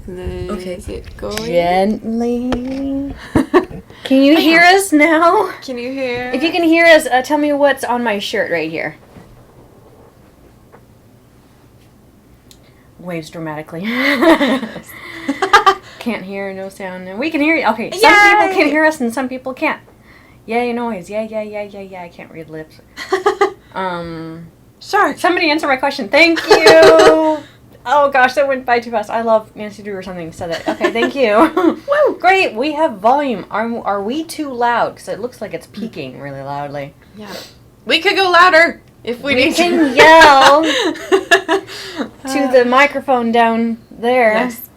Okay. Is it going? Gently. Can you hear us now? Can you hear? If you can hear us, tell me what's on my shirt right here. Waves dramatically. Can't hear, no sound. And we can hear you. Okay, some people can hear us and some people can't. Yay noise. Yeah. I can't read lips. Sure. Somebody answer my question. Thank you. Oh gosh, that went by too fast. I love Nancy Drew or something said that. Okay, thank you. Woo, great. We have volume. Are we too loud? Because it looks like it's peaking really loudly. Yeah. We could go louder if we need to. We can yell to the microphone down there. Yes.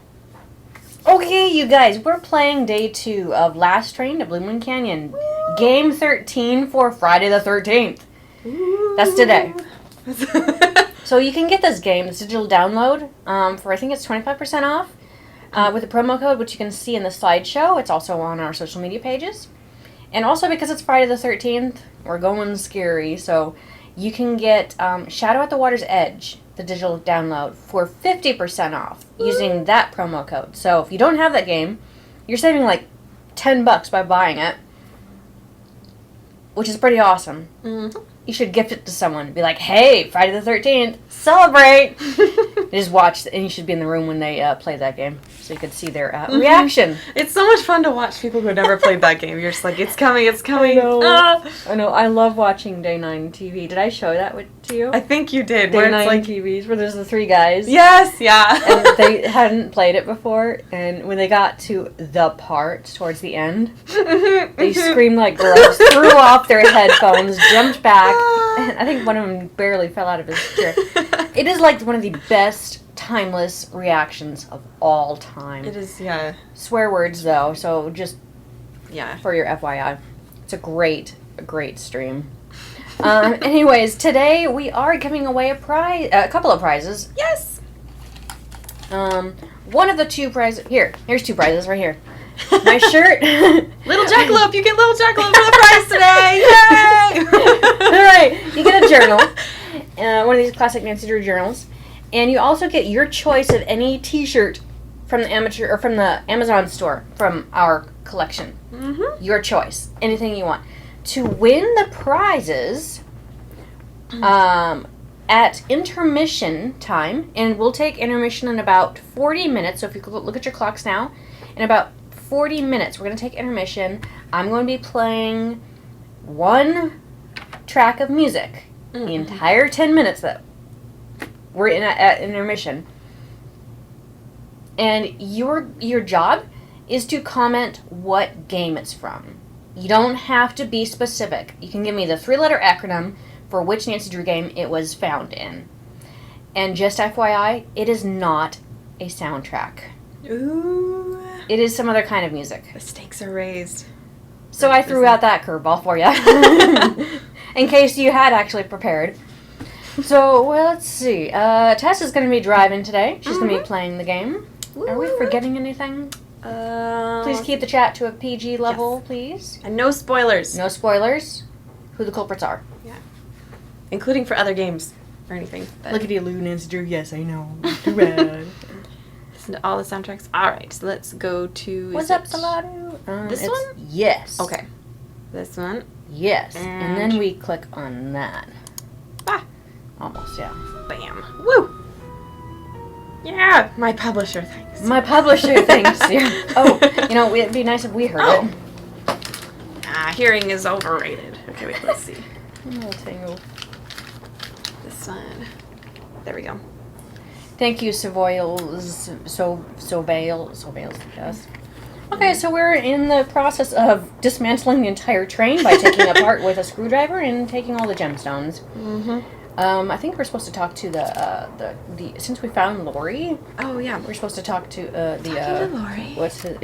Okay, you guys, we're playing day 2 of Last Train to Blue Moon Canyon. Game 13 for Friday the 13th. That's today. So you can get this game, this digital download, for I think it's 25% off with a promo code, which you can see in the slideshow. It's also on our social media pages. And also because it's Friday the 13th, we're going scary. So you can get Shadow at the Water's Edge, the digital download, for 50% off using that promo code. So if you don't have that game, you're saving like $10 by buying it, which is pretty awesome. Mm-hmm. You should gift it to someone. Be like, hey, Friday the 13th, celebrate! Just watch, and you should be in the room when they play that game, so you could see their reaction. It's so much fun to watch people who have never played that game. You're just like, it's coming. I know. I love watching Day 9 TV. Did I show that to you? I think you did. Day 9 TVs, where there's the 3 guys. Yes, yeah. And they hadn't played it before, and when they got to the part towards the end, they screamed like girls, threw off their headphones, jumped back, and I think one of them barely fell out of his chair. It is like one of the best timeless reactions of all time. It is, yeah. Swear words, though, so just for your FYI. It's a great stream. Anyways, today we are giving away a couple of prizes. Yes! One of the 2 prizes... Here's 2 prizes right here. My shirt. Little Jackalope! You get Little Jackalope for the prize today! Yay! Alright, you get a journal. One of these classic Nancy Drew journals. And you also get your choice of any t-shirt from the Amazon store from our collection. Mm-hmm. Your choice. Anything you want. To win the prizes at intermission time, and we'll take intermission in about 40 minutes, so if you could look at your clocks now, in about 40 minutes we're going to take intermission. I'm going to be playing 1 track of music. The entire 10 minutes that we're in at intermission. And your job is to comment what game it's from. You don't have to be specific. You can give me the 3-letter acronym for which Nancy Drew game it was found in. And just FYI, it is not a soundtrack. Ooh. It is some other kind of music. The stakes are raised. So I threw out that curveball for you. In case you had actually prepared. So, well, let's see. Tess is going to be driving today. She's going to be playing the game. Are we forgetting anything? Please keep the chat to a PG level, please. And no spoilers. No spoilers. Who the culprits are. Yeah. Including for other games or anything. Look at you, Lou, Nancy Drew. Yes, I know. Too bad. Listen to all the soundtracks. All right, so let's go to... What's up, Salado? This one? Yes. Okay. This one. Yes. And then we click on that. Almost, yeah. Bam. Woo! Yeah! My publisher thanks. My publisher thanks. Yeah. Oh, it'd be nice if we heard it. Hearing is overrated. Okay, wait, let's see. Tingle. This one. There we go. Thank you, Savoyles. Sovales, yes. Okay, so we're in the process of dismantling the entire train by taking it apart with a screwdriver and taking all the gemstones. Mm-hmm. I think we're supposed to talk to the since we found Lori. Oh yeah, we're supposed to talk to Lori. What's his?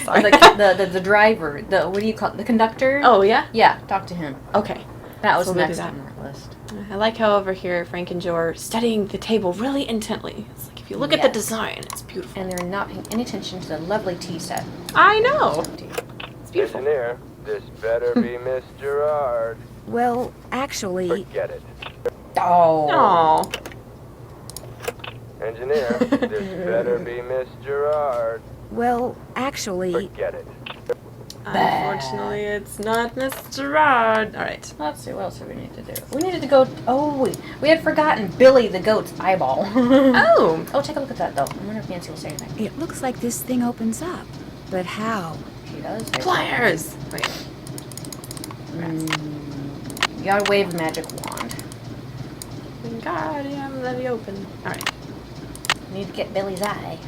Sorry. the driver. What do you call it? The conductor? Oh yeah. Yeah, talk to him. Okay. That was next on our list. I like how over here Frank and Joe are studying the table really intently. It's like if you look at the design, it's beautiful. And they're not paying any attention to the lovely tea set. I know. It's beautiful. Engineer, this better be Miss Gerard. Well, actually... Forget it. Oh. Aww. Engineer, this better be Miss Gerard. Well, actually, Forget it. Unfortunately, it's not Miss Gerard. All right. Let's see, what else do we need to do? We needed to go... Oh, we had forgotten Billy the goat's eyeball. Oh. Oh, take a look at that, though. I wonder if Nancy will say anything. it looks like this thing opens up. But how? She does. Pliers. Wait. You gotta wave a magic wand. Wingardium Leviosa. All right. Need to get Billy's eye.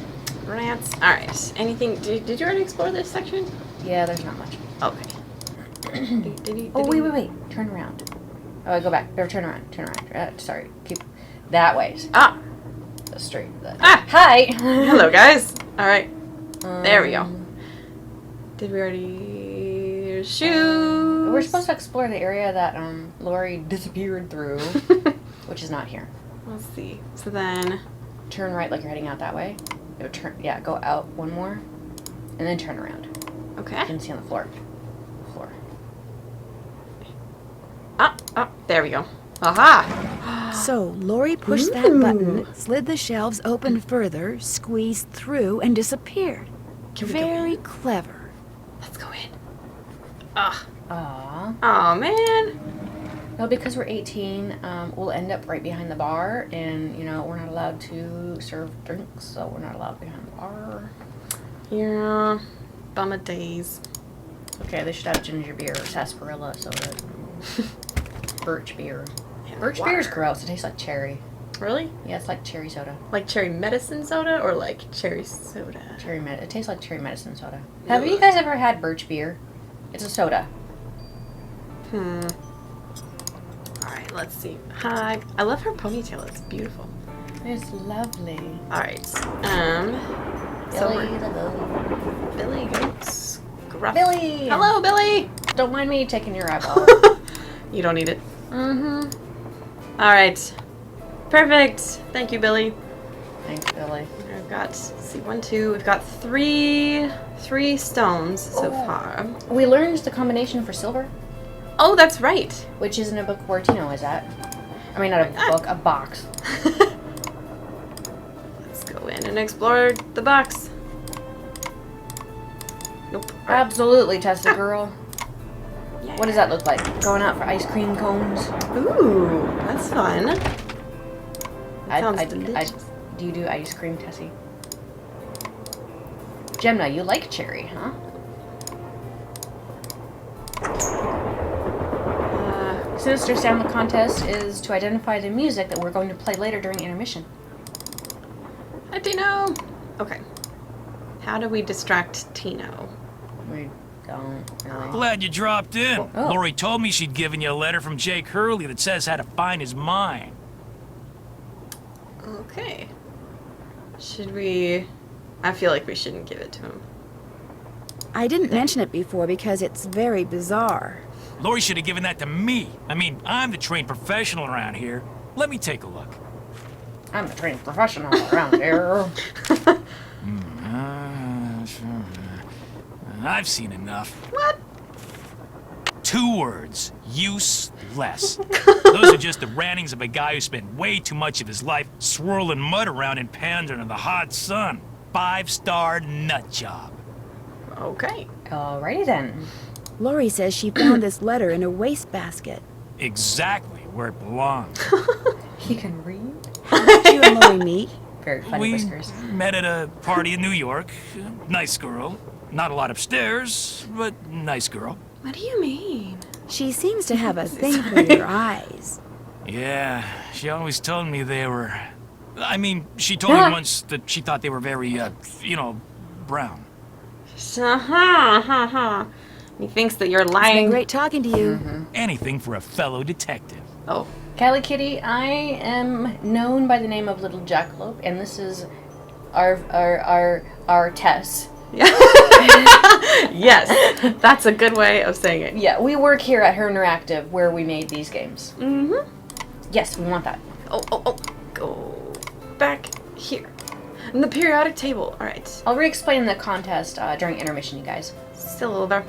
Rants. All right. Anything? Did you already explore this section? Yeah, there's not much. Okay. Oh, wait. Turn around. Oh, go back. Or turn around. Sorry. Keep that way. Ah. Go straight. Ah. Hi. Hello, guys. All right. There we go. Did we already shoot? We're supposed to explore the area that Lori disappeared through, which is not here. Let's see. So then, Turn right like you're heading out that way. Go out one more, and then turn around. okay. You can see on the floor. There we go. Aha! So, Lori pushed that button, slid the shelves open further, squeezed through, and disappeared. Can we go Very in? clever. Let's go in. Ah. Aw. Oh man. No, because we're 18, we'll end up right behind the bar, and we're not allowed to serve drinks, so we're not allowed behind the bar. Yeah. Bummer days. Okay, they should have ginger beer or sarsaparilla soda. Birch beer. Birch beer is gross. It tastes like cherry. Really? Yeah, it's like cherry soda. Like cherry medicine soda or like cherry soda? It tastes like cherry medicine soda. Have you guys ever had birch beer? It's a soda. Alright, let's see. Hi. I love her ponytail. It's beautiful. It's lovely. Alright. Billy the goat. Billy Goats. Gruff. Billy! Hello, Billy! Don't mind me taking your eyeball. You don't need it. Mm-hmm. Alright. Perfect. Thank you, Billy. Thanks, Billy. I've got, let's see, 1, 2. We've got three stones so far. We learned the combination for silver, Oh, that's right. which is in a book where Tino is at. I mean, not a book, a box. Let's go in and explore the box. Nope. Absolutely, Tessa girl. Yeah. What does that look like? Going out for ice cream cones? Ooh, that's fun. Sounds delicious. Do you do ice cream, Tessie? Gemna, you like cherry, huh? Sinister Sound the contest is to identify the music that we're going to play later during intermission. Hi, Tino. Okay. How do we distract Tino? We don't really. Glad you dropped in. Oh. Lori told me she'd given you a letter from Jake Hurley that says how to find his mine. Okay. Should we... I feel like we shouldn't give it to him. I didn't mention it before because it's very bizarre. Lori should have given that to me. I mean, I'm the trained professional around here. Let me take a look. I'm a trained professional around here. I've seen enough. What? 2 words. Useless. Those are just the rantings of a guy who spent way too much of his life swirling mud around in pans under the hot sun. 5-star nut job. Okay. Alrighty then. Lori says she found this letter in a wastebasket. Exactly where it belongs. He can read. Did you and Lori meet? Very funny We whiskers. met at a party in New York. Nice girl. Not a lot upstairs, but nice girl. What do you mean? She seems to have a thing for your eyes. Yeah, she always told me they were... I mean, she told me once that she thought they were very, brown. He thinks that you're It's been lying. great talking to you. Anything for a fellow detective. Oh. Callie Kitty, I am known by the name of Little Jackalope, and this is our Tess. Yes, that's a good way of saying it. Yeah, we work here at HeR Interactive where we made these games. Mm-hmm. Yes, we want that. Oh. Go back here. And the periodic table. All right. I'll re-explain the contest during intermission, you guys. Silver.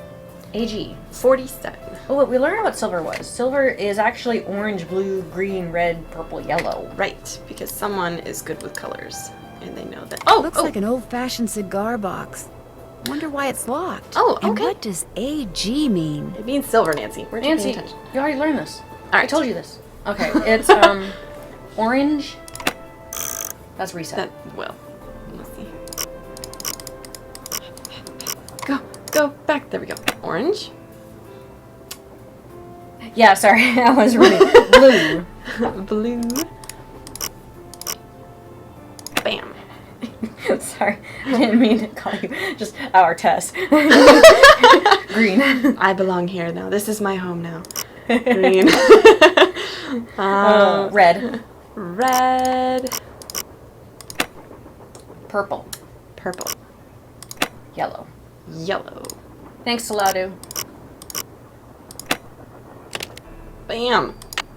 AG. 47. Oh, we learned what silver was. Silver is actually orange, blue, green, red, purple, yellow. Right, because someone is good with colors, and they know that. Looks like an old-fashioned cigar box. Wonder why it's locked. Oh, And okay. what does AG mean? It means silver, Nancy. We're Nancy, paying attention. you already learned this. All I right. told you this. Okay, it's orange. That's reset. Well, let's see. Go back. There we go. Orange. Yeah, sorry, I was reading. Blue. Blue. Bam. Sorry, I didn't mean to call you just our Tess. Green. I belong here now. This is my home now. Green. Red. Red. Purple. Purple. Yellow. Yellow. Thanks, Saladu. Bam.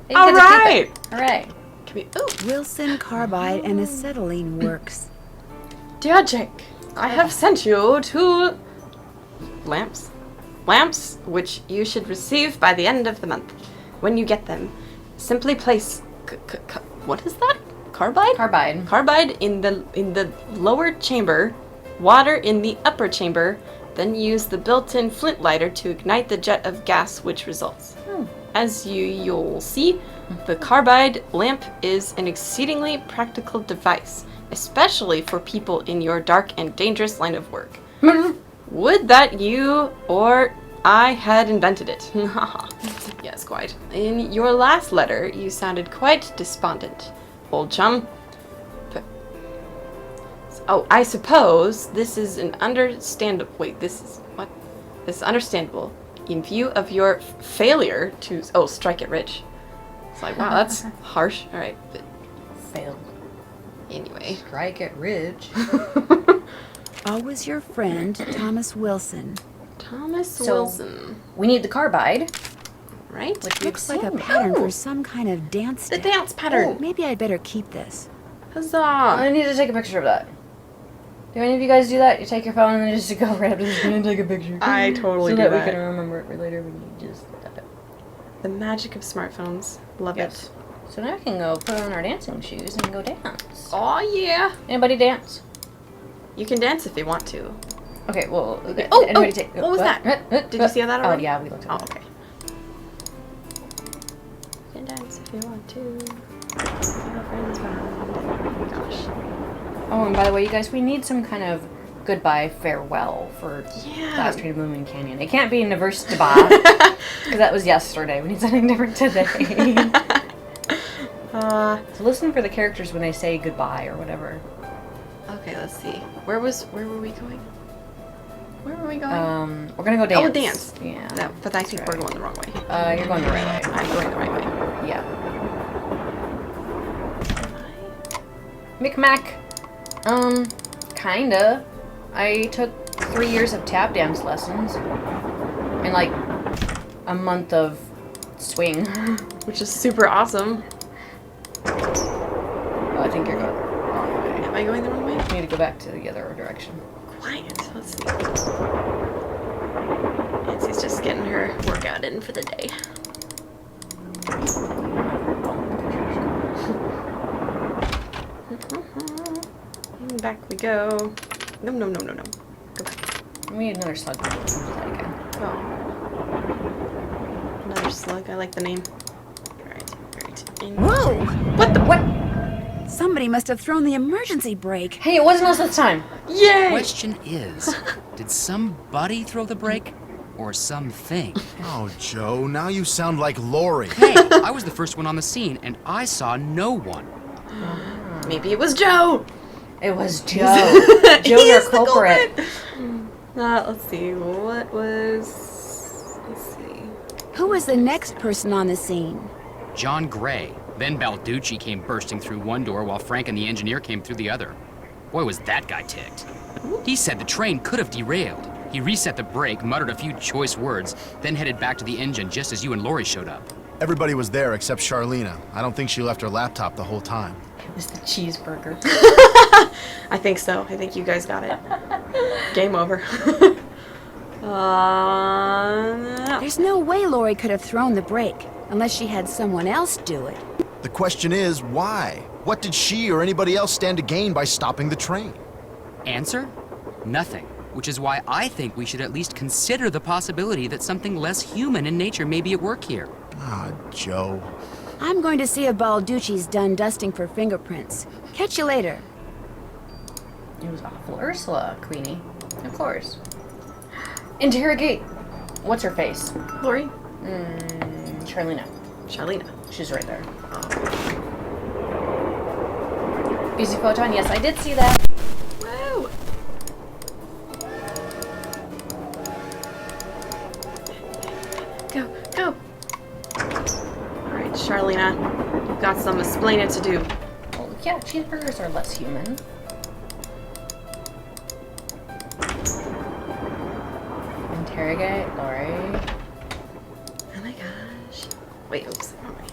Hey, you All get to keep right. it. Hooray. Can we? Oh, Wilson carbide and acetylene works. dear Jake, I have sent you 2 lamps. Lamps which you should receive by the end of the month. When you get them, simply place what is that? Carbide? Carbide. Carbide in the lower chamber, water in the upper chamber, then use the built-in flint lighter to ignite the jet of gas which results. As you'll see, the carbide lamp is an exceedingly practical device, especially for people in your dark and dangerous line of work. Would that you or I had invented it. Yes, quite. In your last letter, you sounded quite despondent, old chum. Oh, I suppose this is an understandable. Wait, this is what? This is understandable in view of your failure to. Oh, strike it rich. It's like, wow, that's harsh. All right, but Failed. anyway. Strike it rich. Always your friend, Thomas Wilson. Thomas So- Wilson, We need the carbide. right? Which Looks like a pattern for some kind of dance The stick. dance pattern. Maybe I'd better keep this. Huzzah! I need to take a picture of that. Do any of you guys do that? You take your phone and then just go right up to the screen and take a picture. I totally so do that that. we can remember it for later when you just tap it. The magic of smartphones. Love Yes. it. So now we can go put on our dancing shoes and go dance. Oh yeah. Anybody dance? You can dance if you want to. Okay, well, okay. Oh, anybody oh, take? what was that? Did you see that Oh already? yeah, we looked at Oh, it. okay. You can dance if you want to. Your friends round. Oh my gosh. Oh, and by the way, you guys, we need some kind of goodbye farewell for Yeah. Last Train to Blooming Canyon. It can't be Universe Goodbye because that was yesterday. We need something different today. So listen for the characters when they say goodbye or whatever. Okay, let's see. Where were we going? Where were we going? We're gonna go dance. Oh, dance. Yeah. No, but I think right. we're going the wrong way. You're going the right way. I'm going the right way. Yeah. Micmac. Kinda. I took 3 years of tap dance lessons. And like a month of swing. Which is super awesome. Oh, I think you're going the wrong way. Am I going the wrong way? You need to go back to the other direction. Quiet. Let's see. Nancy's just getting her workout in for the day. Back we go. No. Go back. We need another slug. Let's do that again. Oh. Another slug. I like the name. Alright. Whoa! What the? What? Somebody must have thrown the emergency brake. Hey, it wasn't us this time. Yay! Question is, did somebody throw the brake or something? Oh, Joe, now you sound like Lori. Hey, I was the first one on the scene and I saw no one. Maybe it was Joe. It was Joe. Joe, He your is the culprit. Let's see. What was? Let's see. Who was the next person on the scene? John Gray. Then Balducci came bursting through one door while Frank and the engineer came through the other. Boy, was that guy ticked. He said the train could have derailed. He reset the brake, muttered a few choice words, then headed back to the engine just as you and Lori showed up. Everybody was there except Charlena. I don't think she left her laptop the whole time. It was the cheeseburger. I think so. I think you guys got it. Game over. No. There's no way Lori could have thrown the brake, unless she had someone else do it. The question is, why? What did she or anybody else stand to gain by stopping the train? Answer? Nothing. Which is why I think we should at least consider the possibility that something less human in nature may be at work here. Ah, Joe. I'm going to see if Balducci's done dusting for fingerprints. Catch you later. It was awful. Ursula, Queenie. Of course. Interrogate. What's her face? Lori? Charlena. Charlena. She's right there. Busy photon. Yes, I did see that. Woo! Go, go! Alright, Charlena. You've got some explaining to do. Well, yeah, cheeseburgers are less human. Interrogate Lori. Oh my gosh. Wait, oops. Wrong way.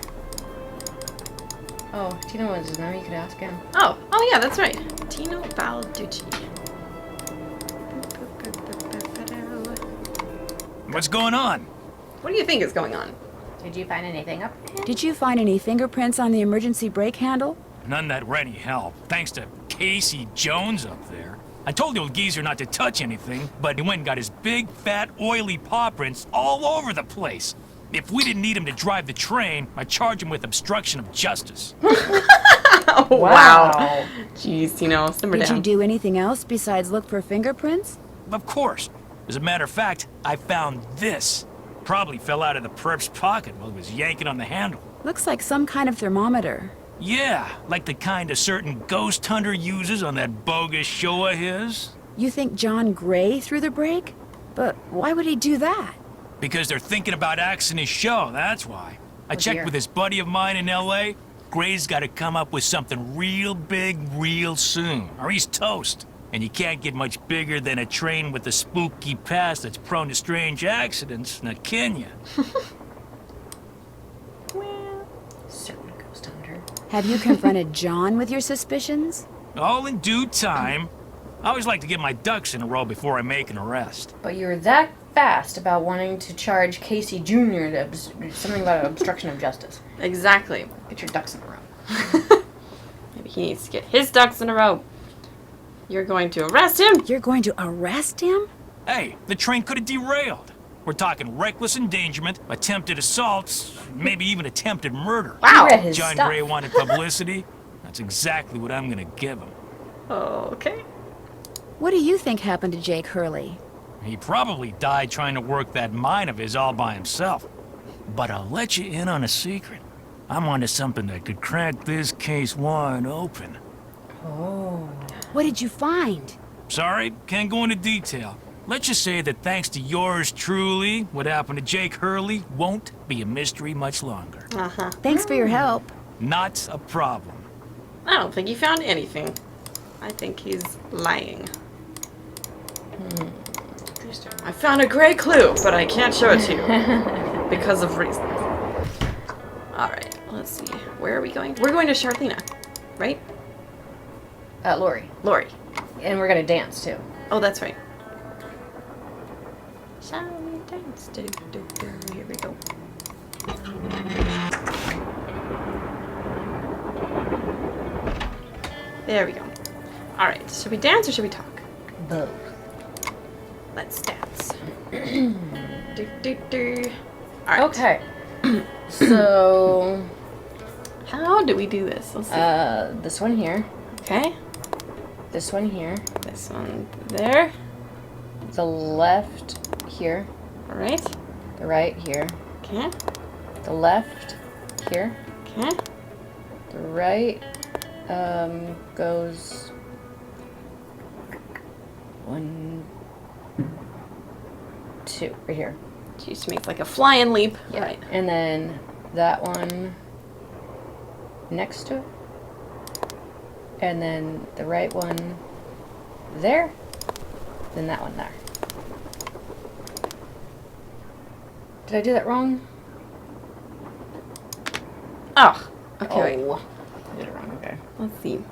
Oh, Tino wants to know. You could ask him. Oh yeah, that's right. Tino Balducci. What's going on? What do you think is going on? Did you find anything up there? Did you find any fingerprints on the emergency brake handle? None that were any help, thanks to Casey Jones up there. I told the old geezer not to touch anything, but he went and got his big, fat, oily paw prints all over the place. If we didn't need him to drive the train, I'd charge him with obstruction of justice. Oh, wow. Jeez, Tino, simmer Did down. you do anything else besides look for fingerprints? Of course. As a matter of fact, I found this. Probably fell out of the perp's pocket while he was yanking on the handle. Looks like some kind of thermometer. Yeah, like the kind a certain ghost hunter uses on that bogus show of his. You think John Gray threw the brake? But why would he do that? Because they're thinking about axing his show, that's why. I checked dear. with this buddy of mine in L.A. Gray's got to come up with something real big real soon, or he's toast. And you can't get much bigger than a train with a spooky past that's prone to strange accidents, now can you? Certain ghost hunter. Have you confronted John with your suspicions? All in due time. I always like to get my ducks in a row before I make an arrest. But you were that fast about wanting to charge Casey Jr. to something about obstruction of justice. Exactly. Get your ducks in a row. Maybe he needs to get his ducks in a row. You're going to arrest him? You're going to arrest him? Hey, the train could have derailed. We're talking reckless endangerment, attempted assaults, maybe even attempted murder. You read his John stuff. Gray wanted publicity. That's exactly what I'm gonna give him. Okay. What do you think happened to Jake Hurley? He probably died trying to work that mine of his all by himself. But I'll let you in on a secret. I'm onto something that could crack this case wide open. Oh. What did you find? Sorry, can't go into detail. Let's just say that thanks to yours truly, what happened to Jake Hurley won't be a mystery much longer. Uh-huh. Thanks for your help. Not a problem. I don't think he found anything. I think he's lying. I found a gray clue, but I can't show it to you. Because of reasons. Alright, let's see. Where are we going? We're going to Charlena, right? Lori. Lori. And we're gonna dance too. Oh, that's right. Shall we dance? Here we go. There we go. Alright, should we dance or should we talk? Both. Let's dance. Alright. Okay. So, How do we do this? Let's see. this one here. Okay. This one here. This one there. The left here. Alright. The right here. Okay. The left here. Okay. The right goes 1, 2, right here. She just makes like a flying leap. Yeah. Right. And then that one next to it. And then the right one there. Then that one there. Did I do that wrong? Oh. Okay, wait. Oh, I did it wrong. Okay. Let's see.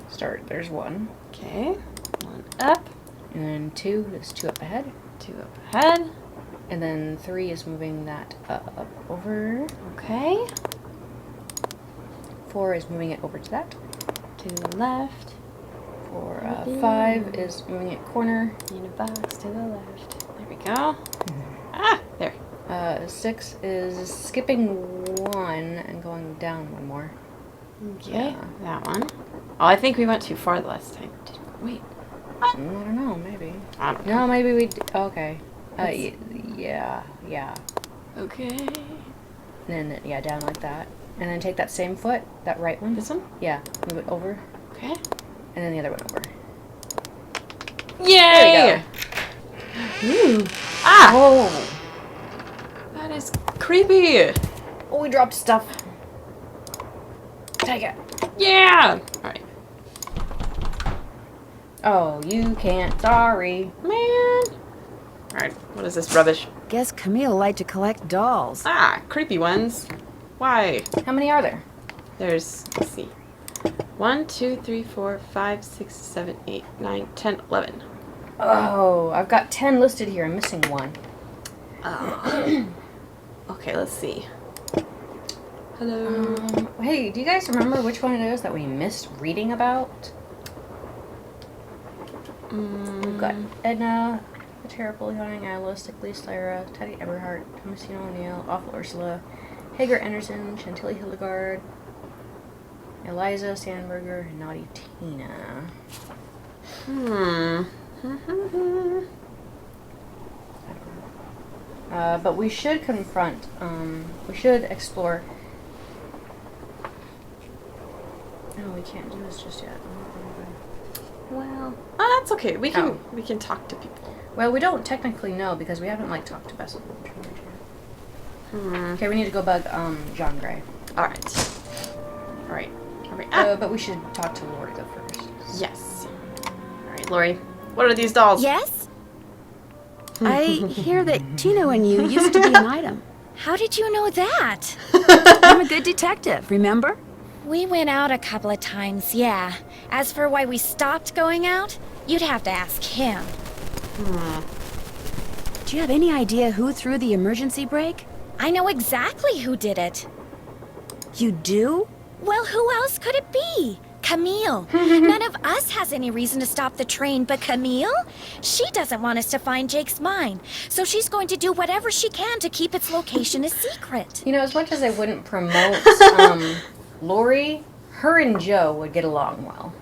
Start. There's one. Okay. One up. And then 2 is 2 up ahead. 2 up ahead. And then 3 is moving that up over. Okay. 4 is moving it over to that. To the left. 5 is moving it corner. In a box to the left. There we go. Ah, there. 6 is skipping 1 and going down 1 more. Okay, Yeah. that one. Oh, I think we went too far the last time. Wait. I don't know, maybe. I don't know. No, maybe we. Okay. Yeah. Okay. And then, yeah, down like that. And then take that same foot, that right one. This one? Yeah, move it over. Okay. And then the other one over. Yay! There we Ooh. Ah! Oh! That is creepy. Oh, we dropped stuff. Take it. Yeah! Alright. Oh, you can't. Sorry. Man. Alright, what is this rubbish? Guess Camille liked to collect dolls. Ah, creepy ones. Why? How many are there? There's, let's see. 1, 2, 3, 4, 5, 6, 7, 8, 9, 10, 11. Oh, I've got 10 listed here. I'm missing 1. Oh. Okay, let's see. Hello. Hey, do you guys remember which one it is that we missed reading about? We've got Edna, the Terrible Young Alice, Sickly Lyra, Teddy Eberhardt, Thomasina O'Neill, Awful Ursula, Hager Anderson, Chantilly Hildegard, Eliza Sandberger, and Naughty Tina. But we should confront, we should explore. No, we can't do this just yet. Well, that's okay. We can talk to people. Well, we don't technically know because we haven't talked to Bessel. Okay, we need to go bug John Gray. All right. But we should talk to Lori though first. Yes. All right, Lori. What are these dolls? Yes? I hear that Tino and you used to be an item. How did you know that? I'm a good detective, remember? We went out a couple of times, yeah. As for why we stopped going out, you'd have to ask him. Do you have any idea who threw the emergency brake? I know exactly who did it. You do? Well, who else could it be? Camille. None of us has any reason to stop the train but Camille. She doesn't want us to find Jake's mine, so she's going to do whatever she can to keep its location a secret. You know, as much as I wouldn't promote Lori, her and Joe would get along well.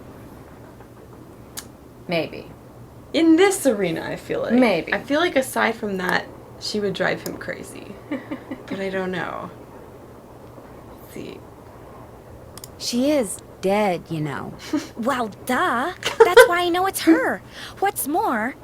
Maybe. In this arena, I feel like. Maybe. I feel like aside from that, she would drive him crazy. But I don't know. Let's see. She is dead, you know. Well, duh. That's why I know it's her. What's more,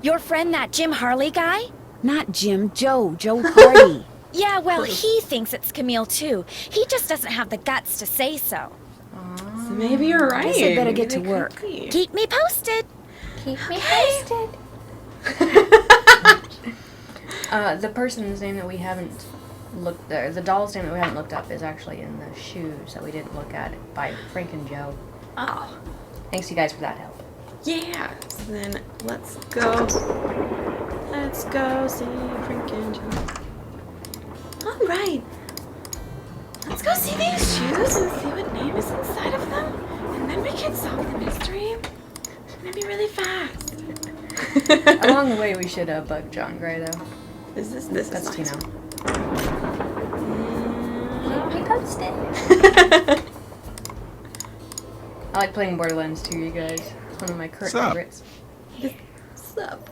your friend, that Jim Harley guy? Not Jim, Joe Hardy. Yeah, well, he thinks it's Camille, too. He just doesn't have the guts to say so. So maybe you're right. Guess I better get Maybe to it work. could be. Keep me posted. Keep me posted. The person's name that we haven't looked there, the doll's name that we haven't looked up is actually in the shoes that we didn't look at by Frank and Joe. Oh. Thanks you guys for that help. Yeah. So then let's go. Let's go see Frank and Joe. All right. Let's go see these shoes and see what name is inside of them, and then we can solve the mystery. Maybe really fast. Along the way, we should bug John Gray though. This is That's nice. Tino. Keep me posted. I like playing Borderlands too, you guys. It's one of my current Sup? favorites. What's up?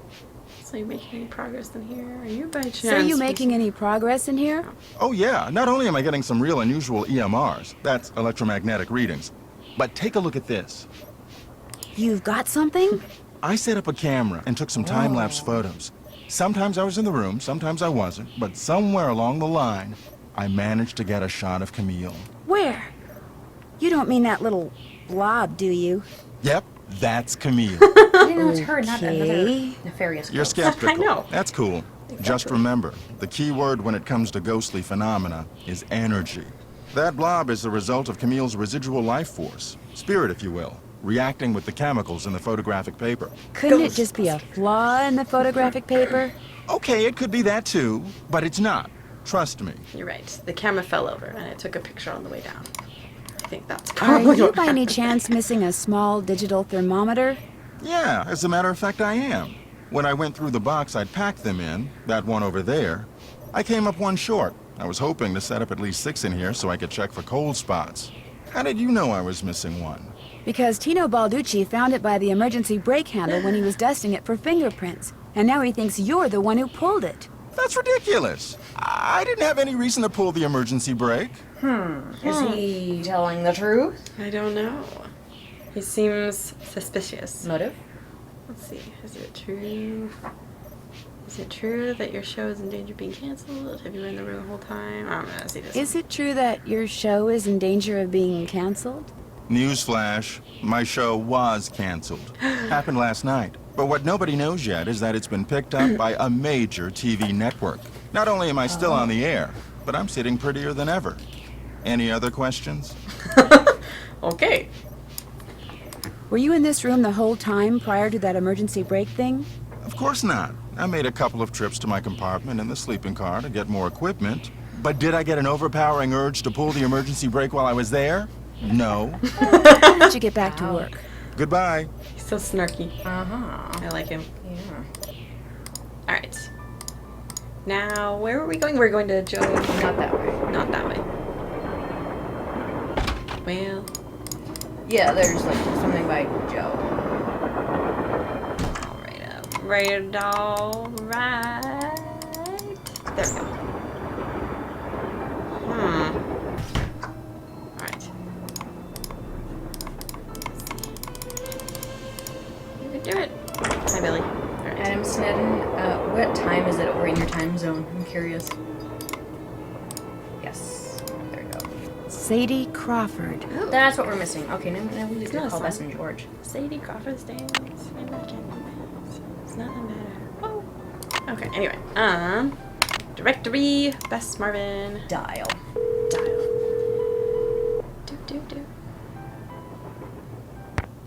So you making any progress in here? Are you by chance? So you making any progress in here? Oh yeah, not only am I getting some real unusual EMRs, that's electromagnetic readings, but take a look at this. You've got something? I set up a camera and took some time-lapse photos. Sometimes I was in the room, sometimes I wasn't, but somewhere along the line, I managed to get a shot of Camille. Where? You don't mean that little blob, do you? Yep, that's Camille. I didn't know it's her, not another Okay. nefarious You're ghost. skeptical. I know. That's cool. Just remember, the key word when it comes to ghostly phenomena is energy. That blob is the result of Camille's residual life force, spirit if you will, reacting with the chemicals in the photographic paper. Couldn't it just be a flaw in the photographic paper? Okay, it could be that too, but it's not. Trust me. You're right. The camera fell over, and I took a picture on the way down. I think that's Are probably you what by any happened. chance missing a small digital thermometer? Yeah, as a matter of fact, I am. When I went through the box I'd packed them in, that one over there, I came up one short. I was hoping to set up at least 6 in here so I could check for cold spots. How did you know I was missing one? Because Tino Balducci found it by the emergency brake handle when he was dusting it for fingerprints. And now he thinks you're the one who pulled it. That's ridiculous. I didn't have any reason to pull the emergency brake. Is he telling the truth? I don't know. He seems suspicious. Motive? Let's see. Is it true? Is it true that your show is in danger of being canceled? Have you been in the room the whole time? I'm gonna see this. Is it true that your show is in danger of being canceled? Newsflash, my show was canceled. Happened last night. But what nobody knows yet is that it's been picked up by a major TV network. Not only am I still on the air, but I'm sitting prettier than ever. Any other questions? Okay. Were you in this room the whole time prior to that emergency brake thing? Of course not. I made a couple of trips to my compartment in the sleeping car to get more equipment. But did I get an overpowering urge to pull the emergency brake while I was there? No. How did you get back to work? Goodbye. He's so snarky. Uh-huh. I like him. Yeah. All right. Now, where are we going? We're going to Joe. Not that way. Not that way. Well, Yeah, there's like something by Joe. all right. All right. There we go. All right. You can do it. Hi, Billy. All right. Adam Snedden, what time is it over in your time zone? I'm curious. Yes. There we go. Sadie Crawford. That's what we're missing. Okay, now we need to not a call song. Bess and George. Sadie Crawford's dance. Maybe I can't dance. It's nothing better. Oh. Okay. Anyway, directory. Bess Marvin. Dial. Dial. Do.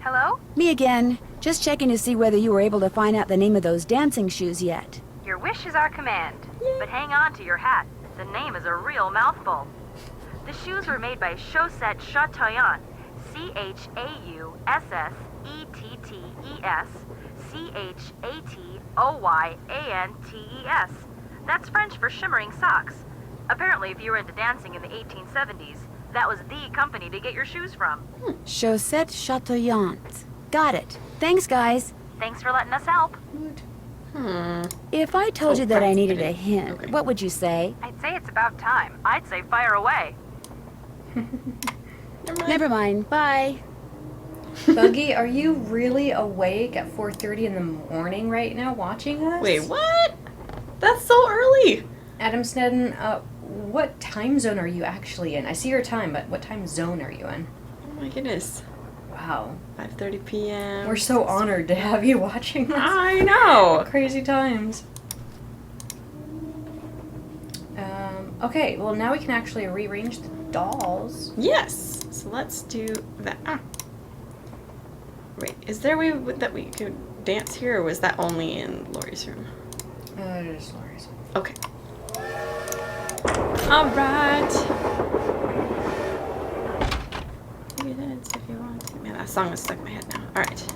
Hello? Me again. Just checking to see whether you were able to find out the name of those dancing shoes yet. Your wish is our command. But hang on to your hat. The name is a real mouthful. The shoes were made by Chaussette Chateauyantes. Chaussetoyantes. That's French for shimmering socks. Apparently, if you were into dancing in the 1870s, that was the company to get your shoes from. Chaussette Chateauyantes. Got it. Thanks, guys. Thanks for letting us help. If I told you that I needed a fascinating. hint, Okay. what would you say? I'd say it's about time. I'd say fire away. Never mind. Bye. Buggy, are you really awake at 4:30 in the morning right now watching us? Wait, what? That's so early. Adam Snedden, what time zone are you actually in? I see your time, but what time zone are you in? Oh my goodness. Wow. 5:30 p.m. We're so honored to have you watching us. I know. Crazy times. Okay, well now we can actually rearrange the dolls. Yes. So let's do that. Wait, is there a way that we could dance here, or was that only in Lori's room? Just Laura's. Okay. All right. You can dance if you want to. Man, that song is stuck in my head now. All right.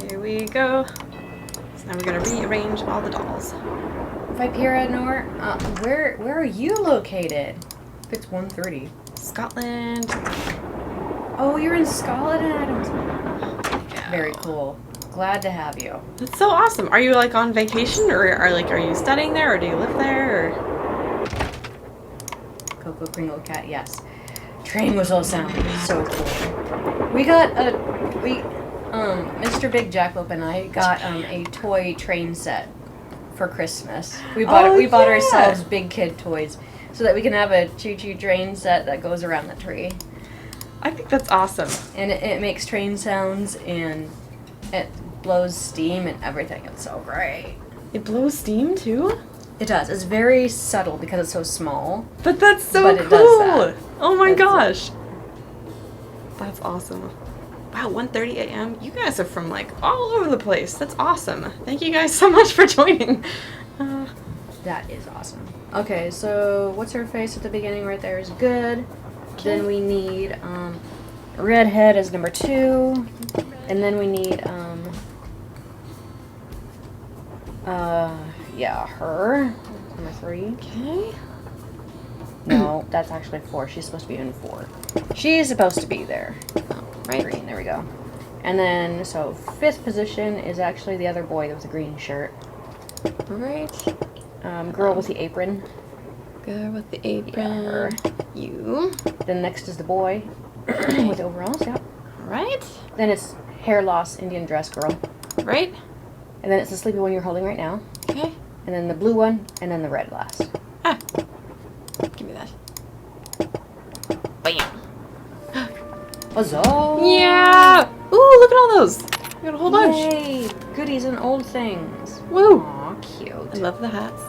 Here we go. So now we're gonna rearrange all the dolls. Vipera Nor, where are you located? If it's 1:30. Scotland. Oh, you're in Scotland, Adams. Very cool. Glad to have you. That's so awesome. Are you like on vacation, or are you studying there, or do you live there? Or... Coco Kringle Cat, yes. Train whistle sound. So cool. We got Mr. Big Jackalope and I got a toy train set for Christmas. We bought ourselves big kid toys so that we can have a choo-choo train set that goes around the tree. I think that's awesome. And it makes train sounds and it blows steam and everything. It's so great. It blows steam too? It does. It's very subtle because it's so small. But that's so But cool. it does that. Oh my It's- gosh. That's awesome. Wow, 1:30 a.m. You guys are from like all over the place. That's awesome. Thank you guys so much for joining. That is awesome. Okay, so what's her face at the beginning right there is good. Then we need redhead as number 2, and then we need HeR number 3. Okay. No, that's actually 4. She's supposed to be in 4. She's supposed to be there. Right. Green. There we go. And then so 5th position is actually the other boy with the green shirt. Right. Girl with the apron. Girl with the apron. Yeah, her. You. Then next is the boy with overalls. Yeah. Right. Then it's hair loss Indian dress girl. Right. And then it's the sleepy one you're holding right now. Okay. And then the blue one, and then the red last. Ah. Give me that. Bam. Huzzah! Yeah! Ooh, look at all those. We got a whole bunch. Yay! Goodies and old things. Woo! Aw, cute. I love the hats.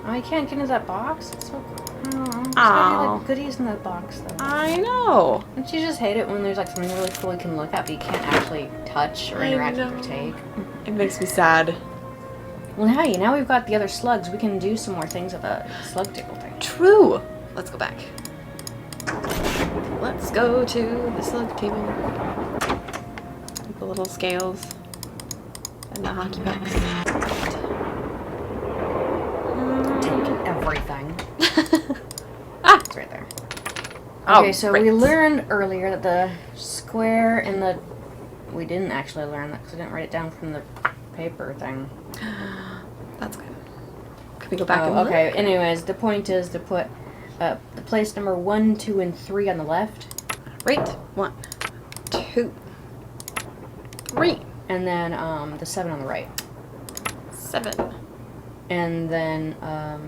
Oh, I can't get into that box. It's so cool. There's Aw. like goodies in that box, though. I know. Don't you just hate it when there's like something really cool you can look at, but you can't actually touch or I interact with know. or take? It makes me sad. Well, hey, now we've got the other slugs. We can do some more things at the slug table thing. True. Let's go back. Let's go to the slug table. The little scales and the hockey pucks. Taking everything. Ah! It's right there. Oh, Okay, so right. we learned earlier that the square and the... We didn't actually learn that because I didn't write it down from the paper thing. That's good. Can we go back and look? Okay, anyways, the point is to put the place number 1, 2, and 3 on the left. Right. 1, 2, 3. And then the 7 on the right. 7. And then I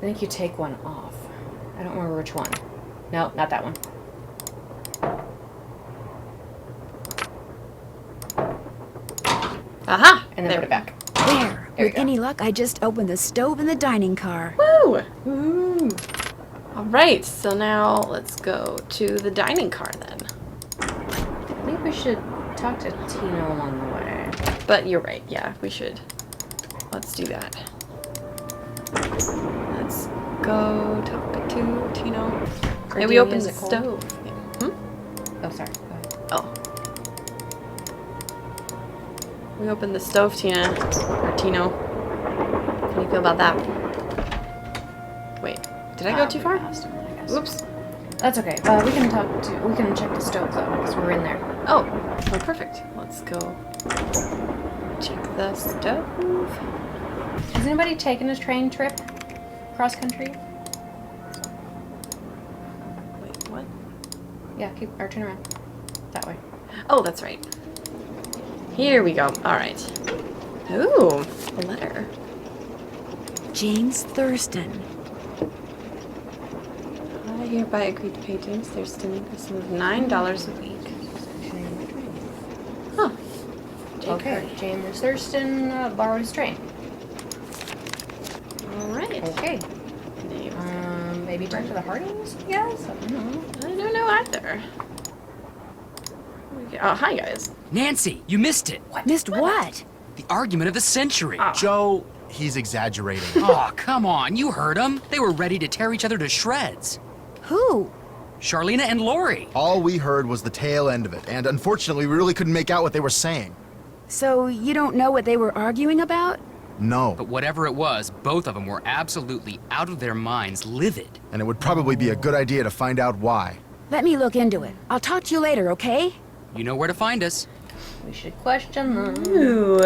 think you take one off. I don't remember which one. No, not that one. Aha! And then There put it back. There. There With you go. any luck, I just opened the stove in the dining car. Woo! Woo! All right, so now let's go to the dining car then. I think we should talk to Tino along the way. But you're right, yeah, we should. Let's do that. Let's go talk to Tino. And we opened is the it cold? stove. Yeah. Hmm? Oh, sorry. Go ahead. Oh. We opened the stove, Tina. Or Tino. How do you feel about that? Wait, did I go too far? Past him, I guess. Oops. That's okay. We can we can check the stove though, because we're in there. Oh, well, perfect. Let's go check the stove. Has anybody taken a train trip cross country? Wait, what? Yeah, turn around. That way. Oh, that's right. Here we go. All right. Ooh, a letter. James Thurston. I hereby agree to pay James Thurston a sum of $9 a week. Huh. Okay, James Thurston borrowed his train. All right. Okay. Name. Maybe back to the Hardings, I guess? I don't know. I don't know either. Oh, hi guys. Nancy, you missed it. Missed what? The argument of the century. Joe, he's exaggerating. Oh, come on. You heard them. They were ready to tear each other to shreds. Who? Charlena and Lori. All we heard was the tail end of it, and unfortunately, we really couldn't make out what they were saying. So you don't know what they were arguing about? No. But whatever it was, both of them were absolutely out of their minds, livid. And it would probably be a good idea to find out why. Let me look into it. I'll talk to you later, okay? You know where to find us. We should question them. Ooh.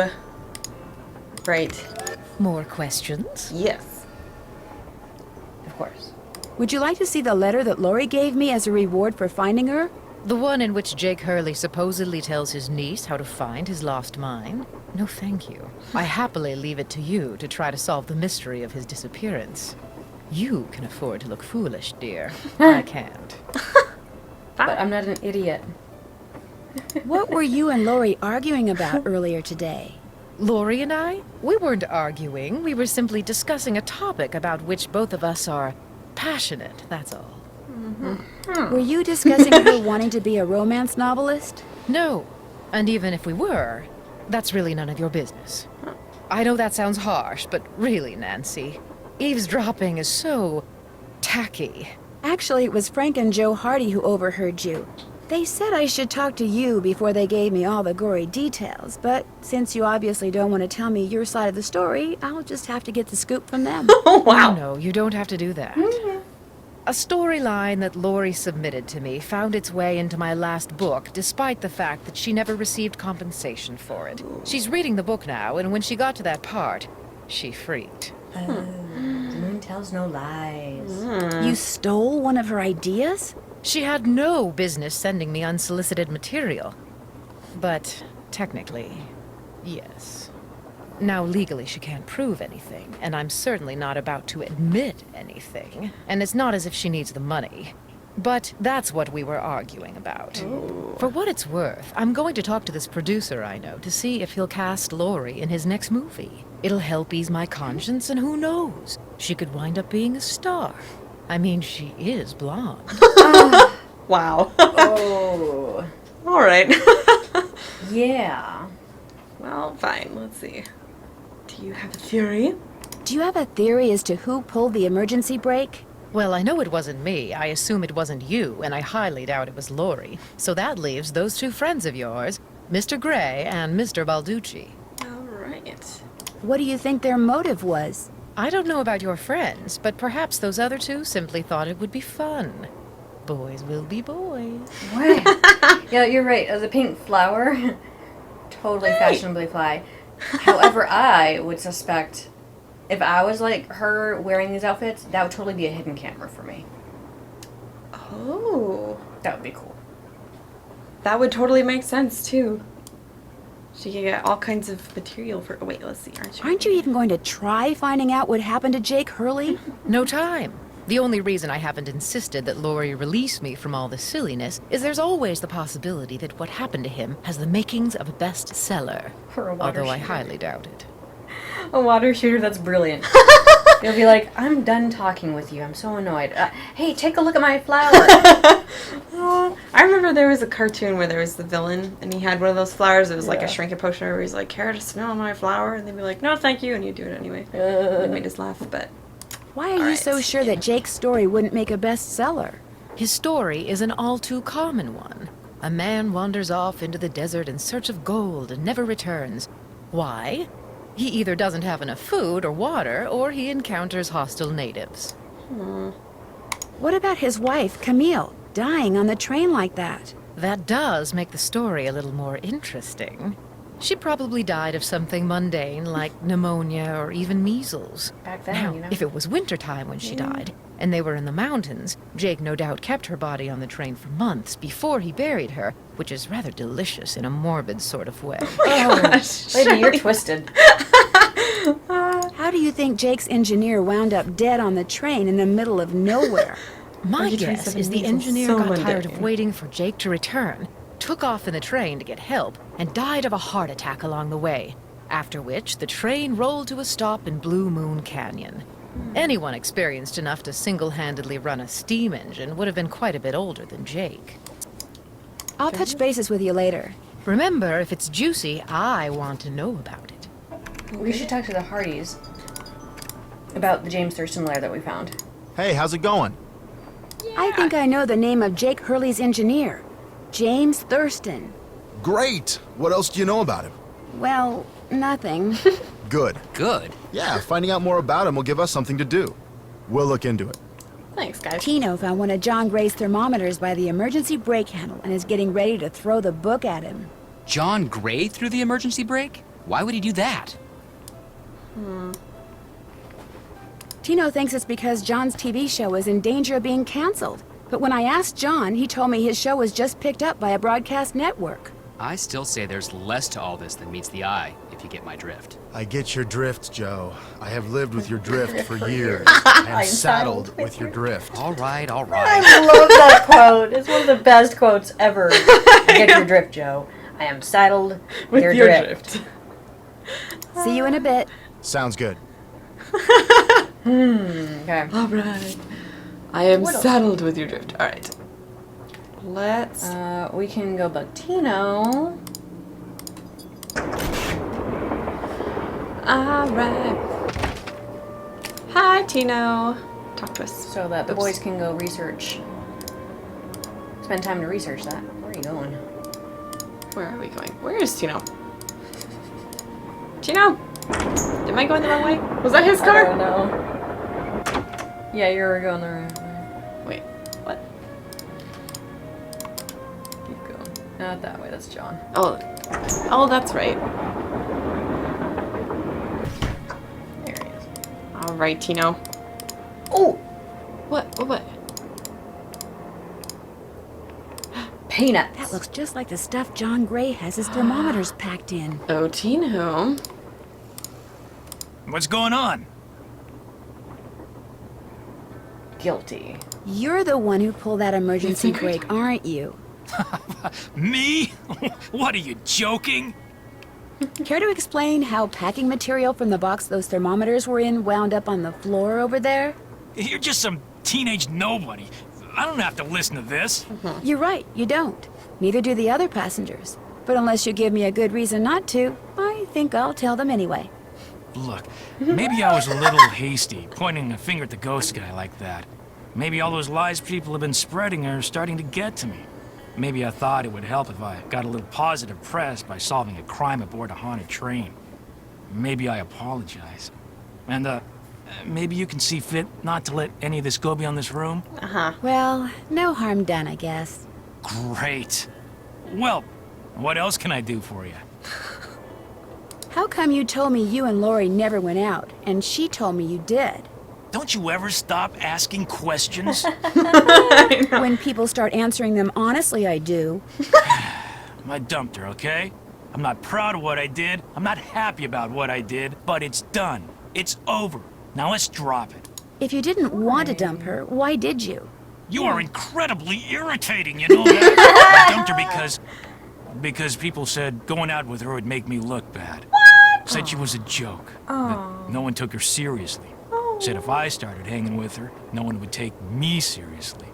Right. More questions? Yes. Of course. Would you like to see the letter that Lori gave me as a reward for finding her? The one in which Jake Hurley supposedly tells his niece how to find his lost mine? No, thank you. I happily leave it to you to try to solve the mystery of his disappearance. You can afford to look foolish, dear. I can't. But I'm not an idiot. What were you and Lori arguing about earlier today? Lori and I? We weren't arguing. We were simply discussing a topic about which both of us are passionate, that's all. Were you discussing her wanting to be a romance novelist? No. And even if we were, that's really none of your business. I know that sounds harsh, but really, Nancy, eavesdropping is so tacky. Actually, it was Frank and Joe Hardy who overheard you. They said I should talk to you before they gave me all the gory details, but since you obviously don't want to tell me your side of the story, I'll just have to get the scoop from them. Oh, wow. No, you don't have to do that. A storyline that Lori submitted to me found its way into my last book, despite the fact that she never received compensation for it. She's reading the book now, and when she got to that part, she freaked. The moon tells no lies. You stole one of her ideas? She had no business sending me unsolicited material. But technically, yes. Now, legally, she can't prove anything, and I'm certainly not about to admit anything. And it's not as if she needs the money. But that's what we were arguing about. For what it's worth, I'm going to talk to this producer I know to see if he'll cast Lori in his next movie. It'll help ease my conscience, and who knows? She could wind up being a star. I mean, she is blonde. Wow. Oh. All right. Yeah. Well, fine. Let's see. Do you have a theory? Do you have a theory as to who pulled the emergency brake? Well, I know it wasn't me. I assume it wasn't you, and I highly doubt it was Lori. So that leaves those two friends of yours, Mr. Gray and Mr. Balducci. All right. What do you think their motive was? I don't know about your friends, but perhaps those other two simply thought it would be fun. Boys will be boys. What? Yeah, you're right. The pink flower, totally fashionably fly. However, I would suspect if I was like her wearing these outfits, that would totally be a hidden camera for me. Oh. That would be cool. That would totally make sense, too. She could get all kinds of material for... Wait, let's see. Aren't you even going to try finding out what happened to Jake Hurley? No time. The only reason I haven't insisted that Lori release me from all this silliness is there's always the possibility that what happened to him has the makings of a bestseller. For a water although I shooter. highly doubt it. A water shooter, that's brilliant. You'll be like, I'm done talking with you. I'm so annoyed. Hey, take a look at my flower. I remember there was a cartoon where there was the villain, and he had one of those flowers. It was like a shrinking potion where he's like, care to smell my flower? And they'd be like, no, thank you. And you'd do it anyway. It made us laugh, but... Why are you so sure that Jake's story wouldn't make a bestseller? His story is an all too common one. A man wanders off into the desert in search of gold and never returns. Why? He either doesn't have enough food or water, or he encounters hostile natives. What about his wife, Camille, dying on the train like that? That does make the story a little more interesting. She probably died of something mundane like pneumonia or even measles. Back then, Now, you know. if it was wintertime when she died, and they were in the mountains, Jake no doubt kept her body on the train for months before he buried her, which is rather delicious in a morbid sort of way. Lady, you're twisted. How do you think Jake's engineer wound up dead on the train in the middle of nowhere? My He tried guess something is the measles engineer so got tired of mundane. waiting for Jake to return, took off in the train to get help, and died of a heart attack along the way, after which the train rolled to a stop in Blue Moon Canyon. Anyone experienced enough to single-handedly run a steam engine would have been quite a bit older than Jake. I'll touch bases with you later. Remember, if it's juicy, I want to know about it. We should talk to the Hardys about the James Thurston letter that we found. Hey, how's it going? I think I know the name of Jake Hurley's engineer. James Thurston. Great! What else do you know about him? Well, nothing. Good. Good. Yeah, finding out more about him will give us something to do. We'll look into it. Thanks, guys. Tino found one of John Gray's thermometers by the emergency brake handle and is getting ready to throw the book at him. John Gray threw the emergency brake? Why would he do that? Tino thinks it's because John's TV show is in danger of being canceled. But when I asked John, he told me his show was just picked up by a broadcast network. I still say there's less to all this than meets the eye, if you get my drift. I get your drift, Joe. I have lived with your drift for years. I am saddled with your drift. All right, all I right. love that quote. It's one of the best quotes ever. I get your drift, Joe. I am saddled with your drift. See you in a bit. Sounds good. Okay. All right. I am What else? saddled with your drift. All right. Let's. We can go bug Tino. All right. Hi, Tino. Talk to us. So that the boys can go research. Spend time to research that. Where are you going? Where are we going? Where is Tino? Tino! Am I going the wrong way? Was that his car? I don't know. Yeah, you're going the right way. Wait, what? Keep going. Not that way, that's John. Oh, that's right. There he is. All right, Tino. Oh! What? Peanuts. That looks just like the stuff John Gray has his thermometers packed in. Oh, Tino. What's going on? Guilty. You're the one who pulled that emergency brake, aren't you? Me? What, are you joking? Care to explain how packing material from the box those thermometers were in wound up on the floor over there? You're just some teenage nobody. I don't have to listen to this. You're right, you don't. Neither do the other passengers. But unless you give me a good reason not to, I think I'll tell them anyway. Look, maybe I was a little hasty, pointing a finger at the ghost guy like that. Maybe all those lies people have been spreading are starting to get to me. Maybe I thought it would help if I got a little positive press by solving a crime aboard a haunted train. Maybe I apologize. And, maybe you can see fit not to let any of this go beyond this room? Well, no harm done, I guess. Great. Well, what else can I do for you? How come you told me you and Lori never went out, and she told me you did? Don't you ever stop asking questions? When people start answering them honestly, I do. I dumped her, okay? I'm not proud of what I did. I'm not happy about what I did, but it's done. It's over. Now let's drop it. If you didn't want to dump her, why did you? You are incredibly irritating, you know that? I dumped her because people said going out with her would make me look bad. What? Said she was a joke. That no one took her seriously. Said if I started hanging with her, no one would take me seriously.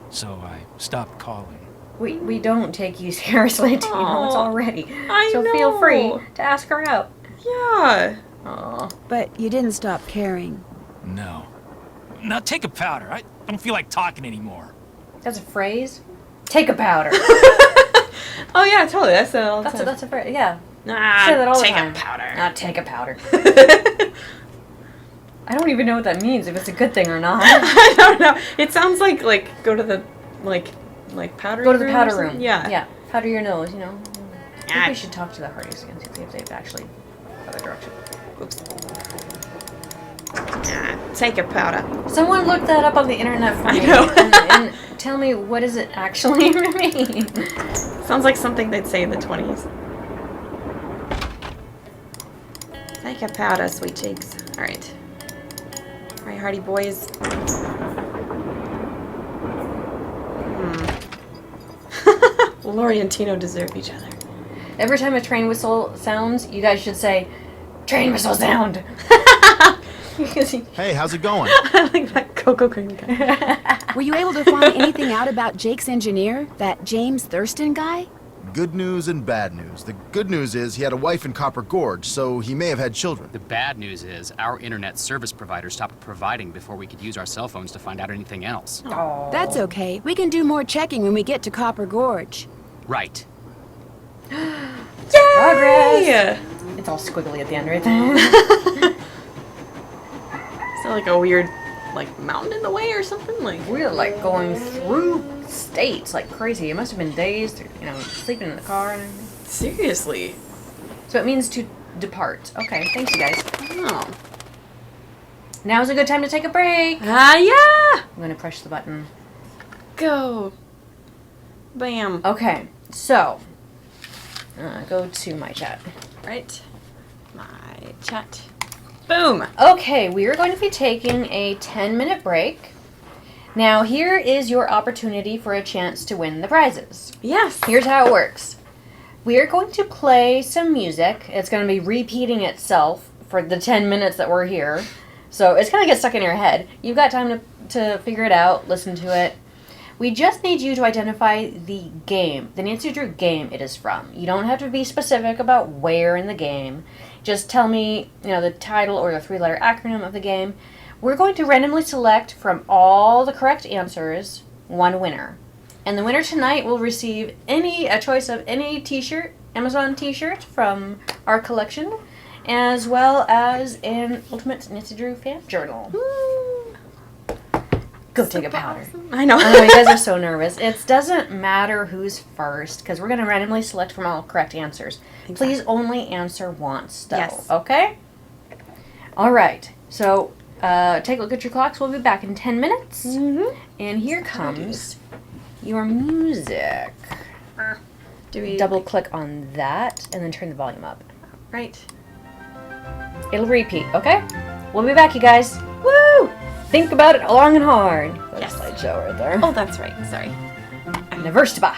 So I stopped calling. We don't take you seriously, Tino. It's already. I so know. feel free to ask her out. Yeah. Aw. But you didn't stop caring. No. Now take a powder. I don't feel like talking anymore. That's a phrase? Take a powder. Oh yeah, totally. That's a That's a phrase, yeah. Nah, Say that all the take time. a powder. Not take a powder. I don't even know what that means, if it's a good thing or not. I don't know. It sounds like go to the like powder. Go to the powder or room. something? Yeah. Yeah. Powder your nose, you know. I think Ah. we should talk to the Hardys again, see if they've actually other direction. Oops. Take a powder. Someone look that up on the internet for me. I know. and tell me what does it actually mean. Sounds like something they'd say in the 20s. Take a powder, sweet cheeks. All right. All right, Hardy boys. Lori and Tino deserve each other. Every time a train whistle sounds, you guys should say, "Train whistle sound." Hey, how's it going? I like that Cocoa Cream guy. Were you able to find anything out about Jake's engineer, that James Thurston guy? Good news and bad news. The good news is he had a wife in Copper Gorge, so he may have had children. The bad news is our internet service provider stopped providing before we could use our cell phones to find out anything else. That's okay. We can do more checking when we get to Copper Gorge. Right. Progress! It's all squiggly at the end right there. Is there like a weird mountain in the way or something? We're going through states like crazy. It must have been days, sleeping in the car and everything. Seriously? So it means to depart. Okay, thanks you guys. Oh. Now's a good time to take a break. Yeah! I'm gonna push the button. Go. Bam. Okay, so go to my chat. Right. My chat. Boom. Okay, we are going to be taking a 10-minute break. Now, here is your opportunity for a chance to win the prizes. Yes. Here's how it works. We are going to play some music. It's going to be repeating itself for the 10 minutes that we're here. So it's going to get stuck in your head. You've got time to to figure it out, listen to it. We just need you to identify the game, the Nancy Drew game it is from. You don't have to be specific about where in the game. Just tell me, the title or the 3-letter acronym of the game. We're going to randomly select from all the correct answers one winner. And the winner tonight will receive a choice of any t-shirt, Amazon t-shirt from our collection, as well as an Ultimate Nancy Drew fan journal. Go take a powder. Awesome. I know. You guys are so nervous. It doesn't matter who's first because we're going to randomly select from all correct answers. Exactly. Please only answer once, though. Yes. Okay? All right. So take a look at your clocks. We'll be back in 10 minutes. Mm-hmm. And here comes your music. Do we double click on that and then turn the volume up? Right. It'll repeat, okay? We'll be back, you guys. Woo! Think about it long and hard. That's a slideshow right there. Oh, that's right. Sorry. Neverstaba.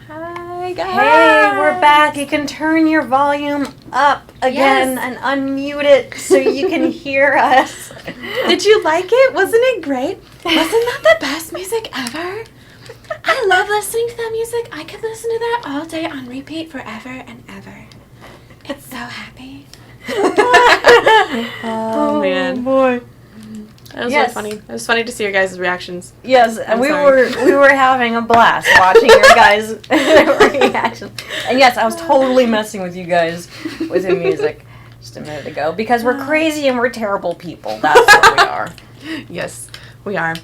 Hi, guys. Hey, we're back. You can turn your volume up again and unmute it so you can hear us. Did you like it? Wasn't it great? Wasn't that the best music ever? I love listening to that music. I could listen to that all day on repeat forever and ever. It's so happy. Oh, man. Boy. That was really funny. It was funny to see your guys' reactions. Yes, and we were having a blast watching your guys' reactions. And yes, I was totally messing with you guys with the music just a minute ago because we're crazy and we're terrible people. That's what we are. Yes, we are.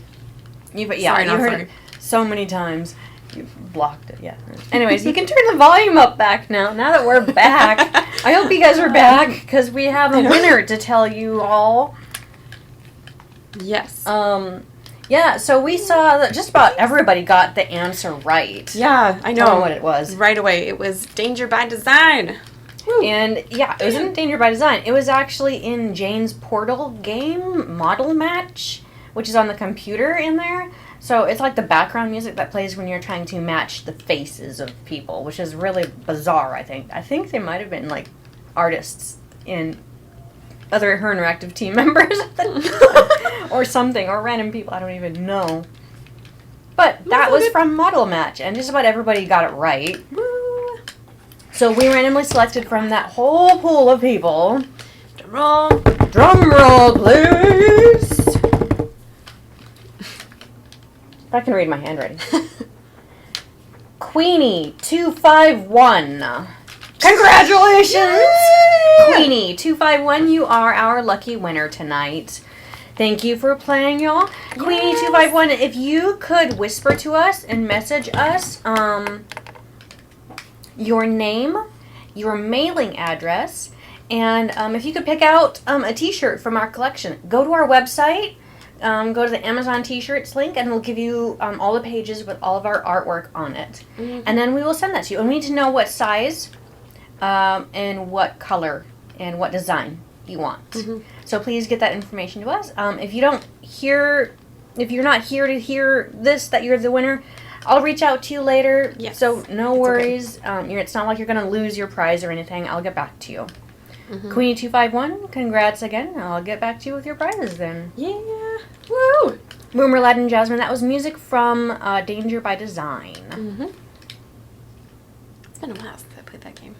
You heard it so many times. You blocked it, yeah. Anyways, you can turn the volume up back now that we're back. I hope you guys are back because we have a winner to tell you all. Yes. Yeah, so we saw that just about everybody got the answer right. Yeah, I know. Tell them what it was. Right away. It was Danger by Design. Woo. And yeah, it wasn't Danger by Design. It was actually in Jane's Portal game, Model Match, which is on the computer in there. So it's like the background music that plays when you're trying to match the faces of people, which is really bizarre, I think. I think they might have been like artists in other HeR Interactive team members or something, or random people, I don't even know. But that was from Model Match, and just about everybody got it right. Woo. So we randomly selected from that whole pool of people. Drum roll. Drum roll, please. If I can read my handwriting. Queenie 251. Congratulations! Yay! Queenie 251, you are our lucky winner tonight. Thank you for playing, y'all. Yes. Queenie 251, if you could whisper to us and message us your name, your mailing address, and if you could pick out a t-shirt from our collection. Go to our website, go to the Amazon t-shirts link, and we'll give you all the pages with all of our artwork on it. Mm-hmm. And then we will send that to you. And we need to know what size and what color and what design you want. Mm-hmm. So please get that information to us. If you're not here to hear this, that you're the winner, I'll reach out to you later. Yes. So no worries. Okay. It's not like you're going to lose your prize or anything. I'll get back to you. Mm-hmm. Queenie 251, congrats again. I'll get back to you with your prizes then. Yeah. Woo! Rumor Lad and Jasmine, that was music from Danger by Design. Mm-hmm. It's been a while since I played that game.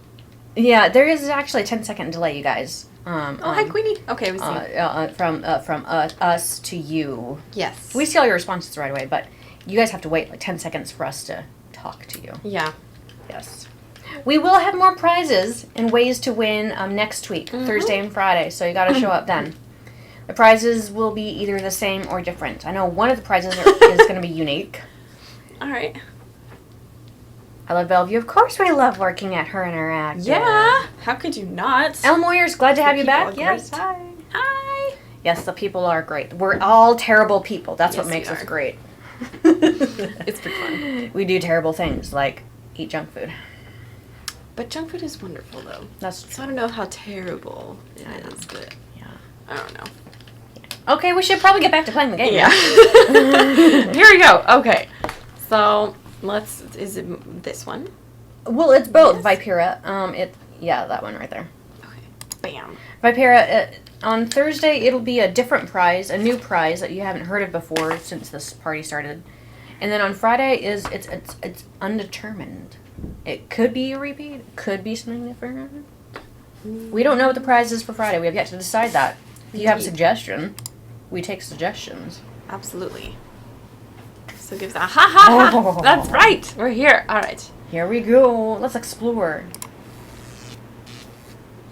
Yeah, there is actually a 10-second delay, you guys. Hi, Queenie. Okay, we see. From us to you. Yes. We see all your responses right away, but you guys have to wait like 10 seconds for us to talk to you. Yeah. Yes. We will have more prizes and ways to win next week, Thursday and Friday, so you got to show up then. The prizes will be either the same or different. I know one of the prizes is going to be unique. All right. I love Bellevue. Of course we love working at HeR Interactive. Yeah. How could you not? Elle Moyers, glad to have you back. Yes. Hi. Hi. Yes, the people are great. We're all terrible people. That's what makes us great. It's pretty fun. We do terrible things like eat junk food. But junk food is wonderful, though. So I don't know how terrible it is, but I don't know. Yeah. Okay, we should probably get back to playing the game. Yeah. Here we go. Okay. So is it this one? Well, it's both. Yes. Vipera. That one right there. Okay. Bam. Vipera. On Thursday, it'll be a different prize, a new prize that you haven't heard of before since this party started. And then on Friday it's undetermined. It could be a repeat. It could be something different. We don't know what the prize is for Friday. We have yet to decide that. If you have a suggestion, we take suggestions. Absolutely. So give that. Ha ha ha! That's right. We're here. All right. Here we go. Let's explore.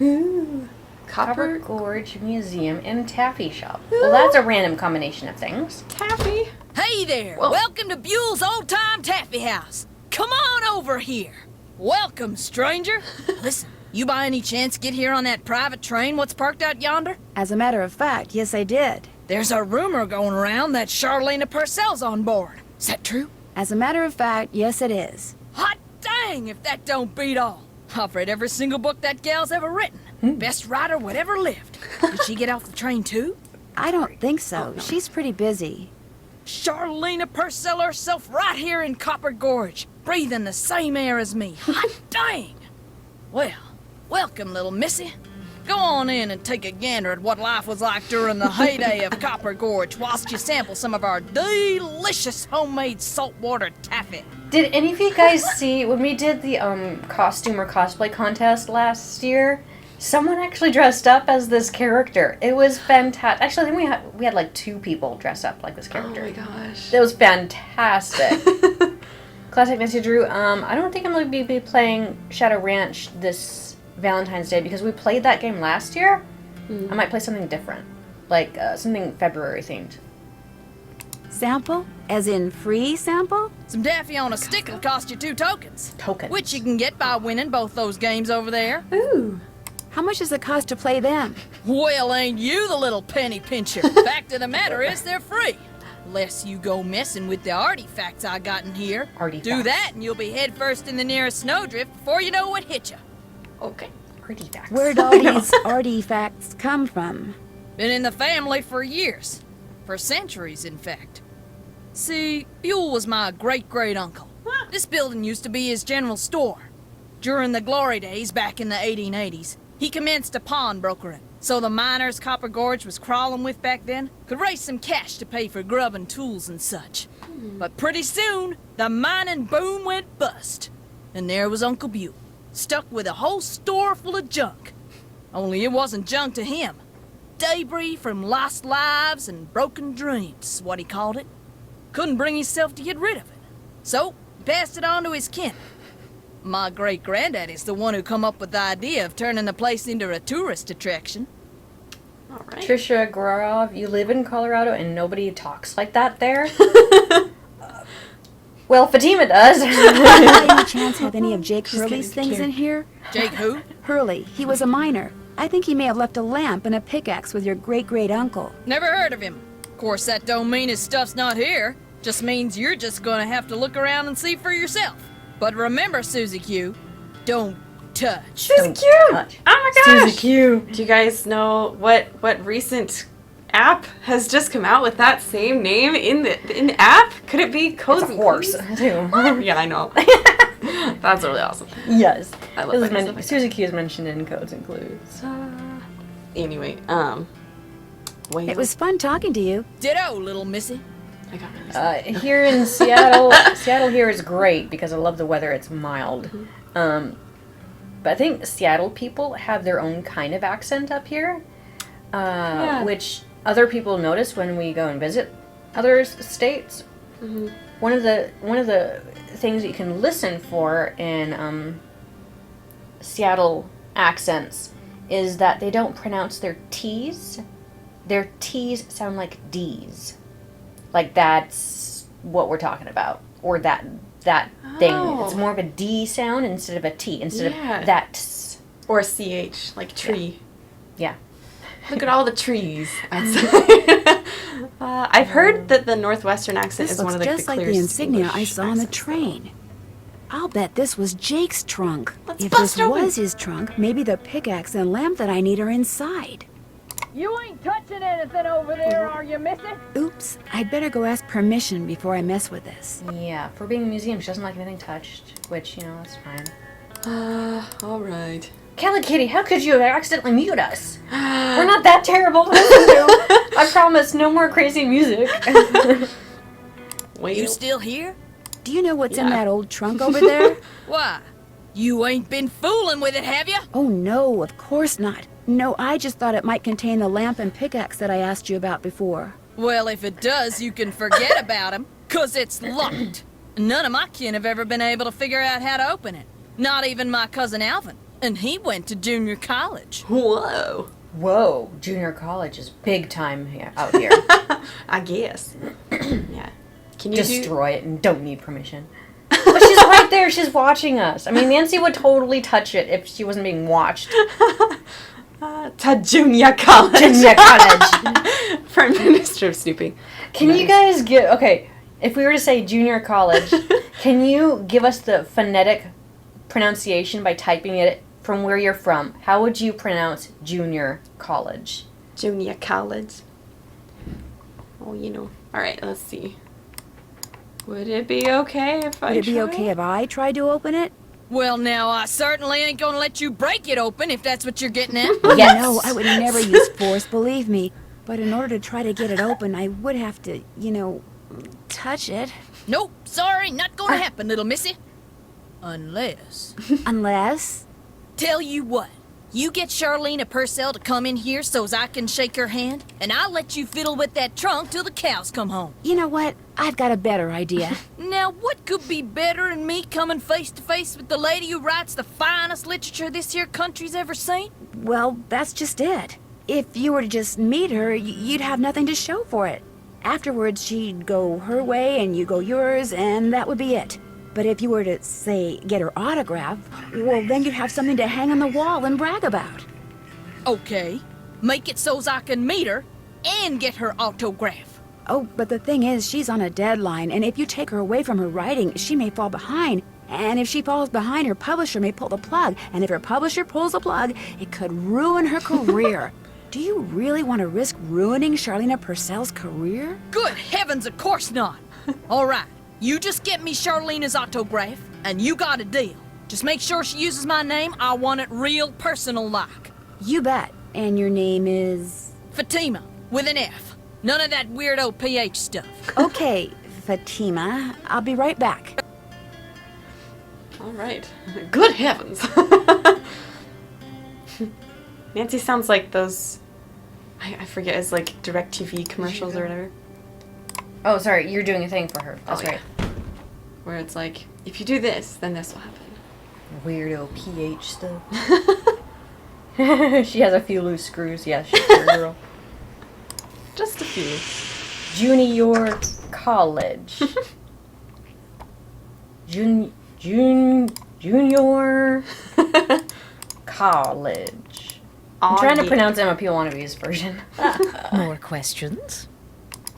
Ooh. Copper Gorge Museum and Taffy Shop. Ooh. Well, that's a random combination of things. Taffy. Hey there. Whoa. Welcome to Buell's Old Time Taffy House. Come on over here. Welcome, stranger. Listen, you by any chance get here on that private train what's parked out yonder? As a matter of fact, yes, I did. There's a rumor going around that Charlena Purcell's on board. Is that true? As a matter of fact, yes, it is. Hot dang if that don't beat all. I've read every single book that gal's ever written. Best writer whatever lived. Did she get off the train too? I don't think so. She's pretty busy. Charlena Purcell herself right here in Copper Gorge. breathing the same air as me. Hot dang! Well, welcome, little missy. Go on in and take a gander at what life was like during the heyday of Copper Gorge whilst you sample some of our delicious homemade saltwater taffy. Did any of you guys see when we did the costume or cosplay contest last year? Someone actually dressed up as this character. It was fantastic. Actually, I think we had like 2 people dressed up like this character. Oh my gosh. It was fantastic. Classic Nancy Drew. I don't think I'm going to be playing Shadow Ranch this Valentine's Day because we played that game last year. I might play something different, like something February themed. Sample? As in free sample? Some taffy on a stick will cost you 2 tokens. Tokens. Which you can get by winning both those games over there. Ooh. How much does it cost to play them? Well, ain't you the little penny pincher? Fact of the matter is they're free. Unless you go messing with the artifacts I got in here. Artifacts. Do that and you'll be headfirst in the nearest snowdrift before you know what hit you. Okay. Artifacts. Where'd all these artifacts come from? Been in the family for years. For centuries, in fact. See, Buell was my great-great-uncle. This building used to be his general store. During the glory days back in the 1880s, he commenced a pawnbrokering. So the miners Copper Gorge was crawling with back then could raise some cash to pay for grub and tools and such. But pretty soon, the mining boom went bust. And there was Uncle Buell, stuck with a whole store full of junk. Only it wasn't junk to him. Debris from lost lives and broken dreams, is what he called it. Couldn't bring himself to get rid of it. So, he passed it on to his kin. My great-granddaddy's the one who come up with the idea of turning the place into a tourist attraction. All right. Trisha Grov, you live in Colorado and nobody talks like that there? Well, Fatima does. By any chance have any of Jake Hurley's things in here? Jake who? Hurley. He was a miner. I think he may have left a lamp and a pickaxe with your great-great-uncle. Never heard of him. Of course, that don't mean his stuff's not here. Just means you're just gonna have to look around and see for yourself. But remember, Susie Q, don't touch. Susie Q! Oh my gosh! Susie Q. Do you guys know what recent app has just come out with that same name in the app? Could it be Cozy? It's a horse, too. Yeah, I know. That's really awesome. Yes. I love This is it. Susie Q is mentioned in Codes and Clues. Anyway, wait. It was fun talking to you. Ditto, little missy. I got really Here in Seattle, Seattle here is great because I love the weather. It's mild. But I think Seattle people have their own kind of accent up here, which other people notice when we go and visit other states. One of the things that you can listen for in Seattle accents is that they don't pronounce their T's. Their T's sound like D's. Like that's what we're talking about, or that thing. It's more of a D sound instead of a T, instead of that. Or a CH, like tree. Yeah. Look at all the trees outside. I've heard that the Northwestern accent This is one looks of the just like the clearest insignia English I saw on the accents, train. I'll bet this was Jake's trunk. Let's If bust this open. was his trunk, maybe the pickaxe and lamp that I need are inside. You ain't touching anything over there, are you, missy? Oops, I'd better go ask permission before I mess with this. Yeah, for being a museum, she doesn't like anything touched, which, you know, that's fine. Alright. Kelly Kitty, how could you have accidentally mute us? We're not that terrible to listen to. I promise, no more crazy music. You still here? Do you know what's in that old trunk over there? Why? You ain't been fooling with it, have you? Oh no, of course not. No, I just thought it might contain the lamp and pickaxe that I asked you about before. Well, if it does, you can forget about him, 'cause it's locked. None of my kin have ever been able to figure out how to open it. Not even my cousin Alvin. And he went to junior college. Whoa. Whoa, junior college is big time out here. I guess. Yeah. Can you destroy it and don't need permission? But she's right there. She's watching us. I mean, Nancy would totally touch it if she wasn't being watched. To junior college. Junior college. Prime Minister of Snooping. Can you guys give... Okay, if we were to say junior college, can you give us the phonetic pronunciation by typing it from where you're from? How would you pronounce junior college? Junior college. Oh, you know. Alright, let's see. Would it be okay if I Would it be tried? okay if I tried to open it? Well, now, I certainly ain't gonna let you break it open if that's what you're getting at. Yes. No, I would never use force, believe me. But in order to try to get it open, I would have to, touch it. Nope, sorry, not gonna happen, little missy. Unless... Unless? Tell you what, you get Charlene Purcell to come in here so's I can shake her hand, and I'll let you fiddle with that trunk till the cows come home. You know what? I've got a better idea. Now, what could be better than me coming face to face with the lady who writes the finest literature this here country's ever seen? Well, that's just it. If you were to just meet her, you'd have nothing to show for it. Afterwards, she'd go her way and you go yours, and that would be it. But if you were to, say, get her autograph, well, then you'd have something to hang on the wall and brag about. Okay, make it so's I can meet her and get her autograph. Oh, but the thing is, she's on a deadline, and if you take her away from her writing, she may fall behind. And if she falls behind, her publisher may pull the plug. And if her publisher pulls the plug, it could ruin her career. Do you really want to risk ruining Charlene Purcell's career? Good heavens, of course not. All right, you just get me Charlene's autograph, and you got a deal. Just make sure she uses my name. I want it real personal-like. You bet. And your name is? Fatima, with an F. None of that weirdo PH stuff. Okay, Fatima. I'll be right back. All right. Good heavens. Nancy sounds like those, I forget, it's like DirecTV commercials or whatever. Oh, sorry, you're doing a thing for her. That's right. Where it's like, if you do this, then this will happen. Weirdo PH stuff. She has a few loose screws. Yeah, she's a girl. Just a few. Junior college. Junior college. I'm trying to pronounce Emma Peel Wannabe's version. More questions?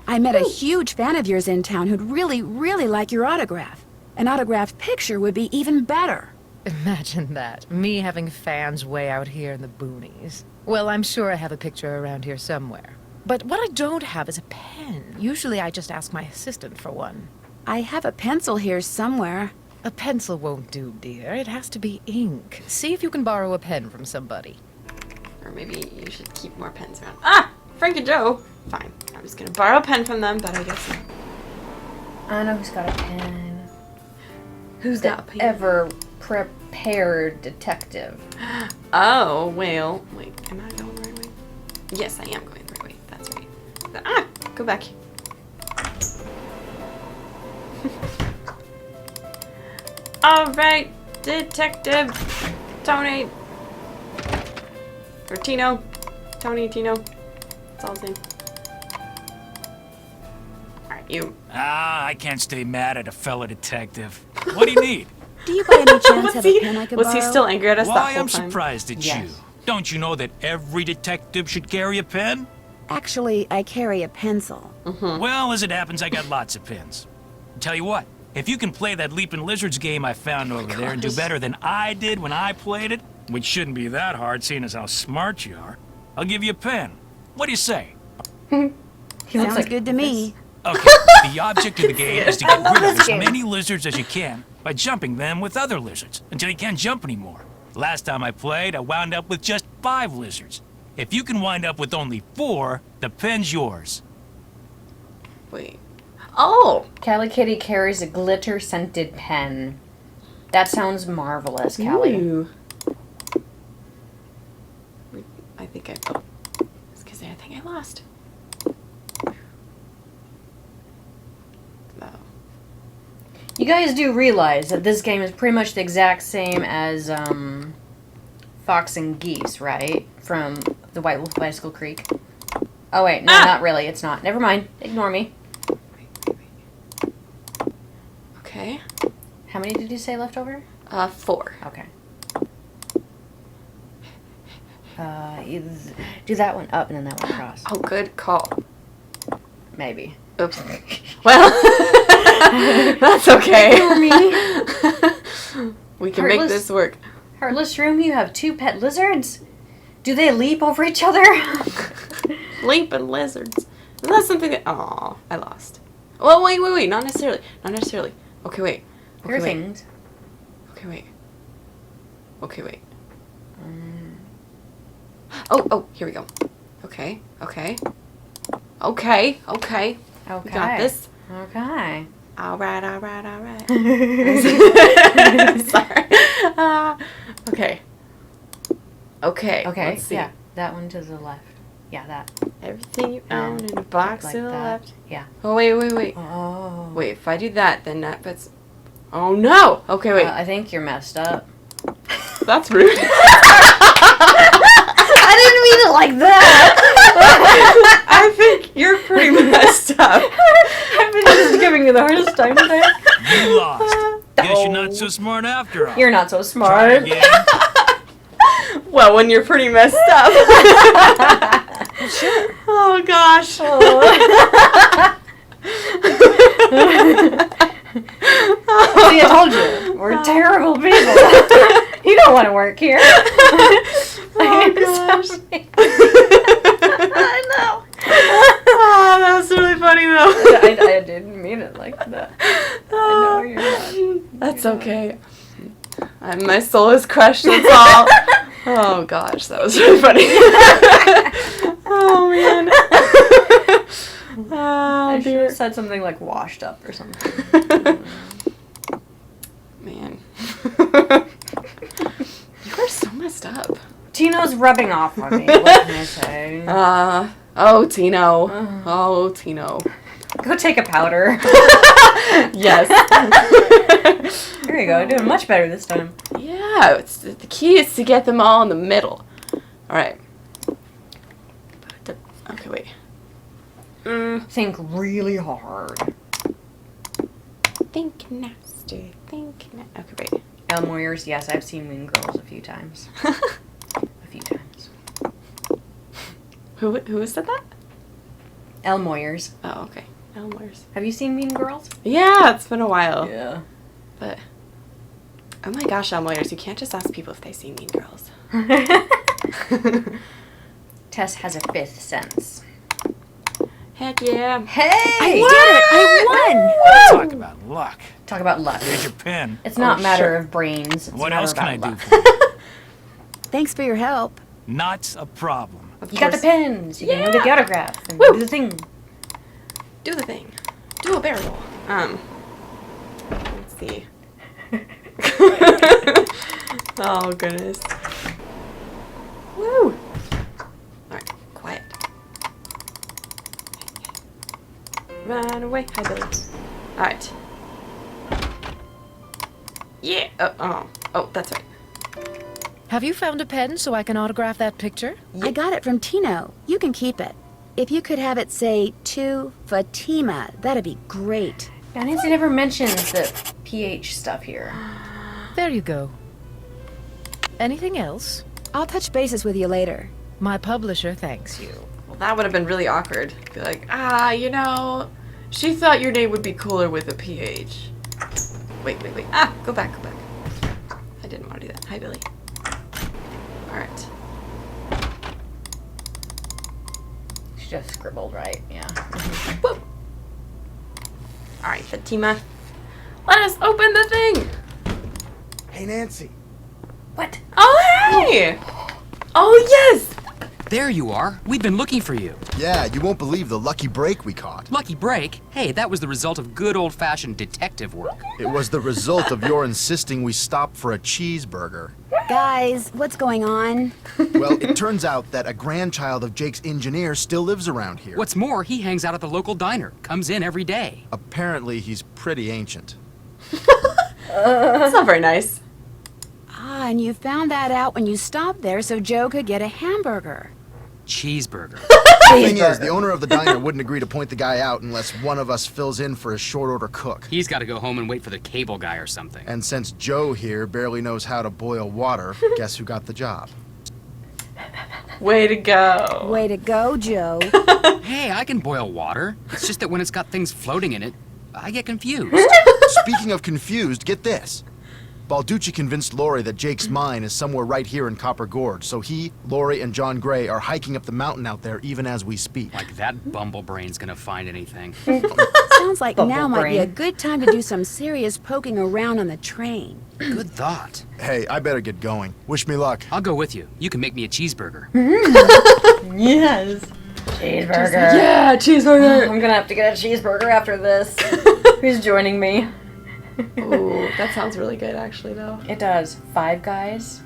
I met a huge fan of yours in town who'd really, really like your autograph. An autographed picture would be even better. Imagine that. Me having fans way out here in the boonies. Well, I'm sure I have a picture around here somewhere. But what I don't have is a pen. Usually I just ask my assistant for one. I have a pencil here somewhere. A pencil won't do, dear. It has to be ink. See if you can borrow a pen from somebody. Or maybe you should keep more pens around. Ah! Frank and Joe! Fine. I was gonna borrow a pen from them, but I guess not. I know who's got a pen. Who's got a pen? Ever prepared detective. Oh, well. Wait, am I going the right way? Yes, I am going the right way. That's right. Ah! Go back. Alright, Detective Tony. Or Tino. Tony, Tino. It's all the same. Alright, you. Ah, I can't stay mad at a fella detective. What do you need? Do you by any chance have a pen I could borrow? Was he still angry at us that Why, whole I'm time? surprised at Yes. you. Don't you know that every detective should carry a pen? Actually, I carry a pencil. Well, as it happens, I got lots of pens. Tell you what, if you can play that Leaping Lizards game I found over there and do better than I did when I played it, which shouldn't be that hard seeing as how smart you are, I'll give you a pen. What do you say? Sounds good to me. Okay, the object of the game is to get rid of as many lizards as you can by jumping them with other lizards until you can't jump anymore. Last time I played, I wound up with just 5 lizards. If you can wind up with only 4, the pen's yours. Wait. Oh! Callie Kitty carries a glitter-scented pen. That sounds marvelous, Callie. Ooh. I think I... Oh. Excuse me, I think I lost. Oh. You guys do realize that this game is pretty much the exact same as Fox and Geese, right? From the White Wolf Bicycle Creek. Oh wait, no, not really. It's not. Never mind. Ignore me. Okay. How many did you say left over? 4. Okay. Do that one up and then that one across. Oh, good call. Maybe. Oops. Well, that's okay. Ignore me. We can make Heartless. this work. Heartless Room, you have 2 pet lizards? Do they leap over each other? Leaping lizards. Isn't that something that... Aw, I lost. Oh, wait. Not necessarily. Okay, wait. Here are things. Okay, wait. Oh, here we go. Okay. Okay. We got this. Okay. All right. Sorry. Okay. Let's see. Yeah, that one to the left. Yeah, that. Everything you own in a box like to the that. left. Yeah. Oh, wait. Oh. Wait, if I do that, then that puts... Oh, no! Okay, wait. I think you're messed up. That's rude. I didn't mean it like that. I think you're pretty messed up. I've been just giving you the hardest time today. You lost. Guess you're not so smart after all. You're not so Try smart. again. Well, when you're pretty messed up. Sure. Oh, gosh. See, I told you. We're terrible people. You don't want to work here. Oh, gosh. I know. Oh, that was really funny, though. I didn't mean it like that. I know you're not. That's okay. My soul is crushed, that's all. Oh, gosh, that was really funny. Oh, man. I should dear. have said something like washed up or something. Man. You are so messed up. Tino's rubbing off on me. What can I say? Tino. Oh, Tino. Go take a powder. Yes. There you go. Doing much better this time. Yeah, the key is to get them all in the middle. All right. Okay, wait. Think really hard. Think nasty. Okay, wait. El Moyers, yes, I've seen Mean Girls a few times. A few times. Who said that? El Moyers. Oh, okay. Elmer's. Have you seen Mean Girls? Yeah, it's been a while. Yeah. But, oh my gosh, Elmoyers, you can't just ask people if they see Mean Girls. Tess has a fifth sense. Heck yeah. Hey! I did it! I won! Talk about luck. Talk about luck. Here's your pen. It's not a matter of brains. It's What a matter else can I about do luck. for you? Thanks for your help. Not a problem. You got the pens. You can go get the autograph and Woo! do the thing. Do the thing. Do a barrel. Let's see. Oh, goodness. Woo! Alright, quiet. Run away. Hi, Billy. Alright. Yeah! Oh, that's right. Have you found a pen so I can autograph that picture? I got it from Tino. You can keep it. If you could have it say, to Fatima, that'd be great. Now, Nancy never mentions the pH stuff here. There you go. Anything else? I'll touch bases with you later. My publisher thanks you. Well, that would have been really awkward. Be like, you know, she thought your name would be cooler with a PH. Wait. Go back. I didn't want to do that. Hi, Billy. Alright. She just scribbled right, yeah. Woo! Alright, Fatima. Let us open the thing! Hey, Nancy. What? Oh, hey! Oh, yes! There you are. We've been looking for you. Yeah, you won't believe the lucky break we caught. Lucky break? Hey, that was the result of good old-fashioned detective work. It was the result of your insisting we stop for a cheeseburger. Guys, what's going on? Well, it turns out that a grandchild of Jake's engineer still lives around here. What's more, he hangs out at the local diner. Comes in every day. Apparently, he's pretty ancient. That's not very nice. Ah, and you found that out when you stopped there so Joe could get a hamburger. Cheeseburger. The thing is, the owner of the diner wouldn't agree to point the guy out unless one of us fills in for a short-order cook. He's got to go home and wait for the cable guy or something. And since Joe here barely knows how to boil water, guess who got the job? Way to go. Way to go, Joe. Hey, I can boil water. It's just that when it's got things floating in it, I get confused. Speaking of confused, get this. Balducci convinced Lori that Jake's mine is somewhere right here in Copper Gorge, so he, Lori, and John Gray are hiking up the mountain out there even as we speak. Like that bumblebrain's gonna find anything. Sounds like now might be a good time to do some serious poking around on the train. Good thought. Hey, I better get going. Wish me luck. I'll go with you. You can make me a cheeseburger. Yes. Cheeseburger. Yeah, cheeseburger. I'm gonna have to get a cheeseburger after this. Who's joining me? Ooh, that sounds really good, actually, though. It does. Five Guys.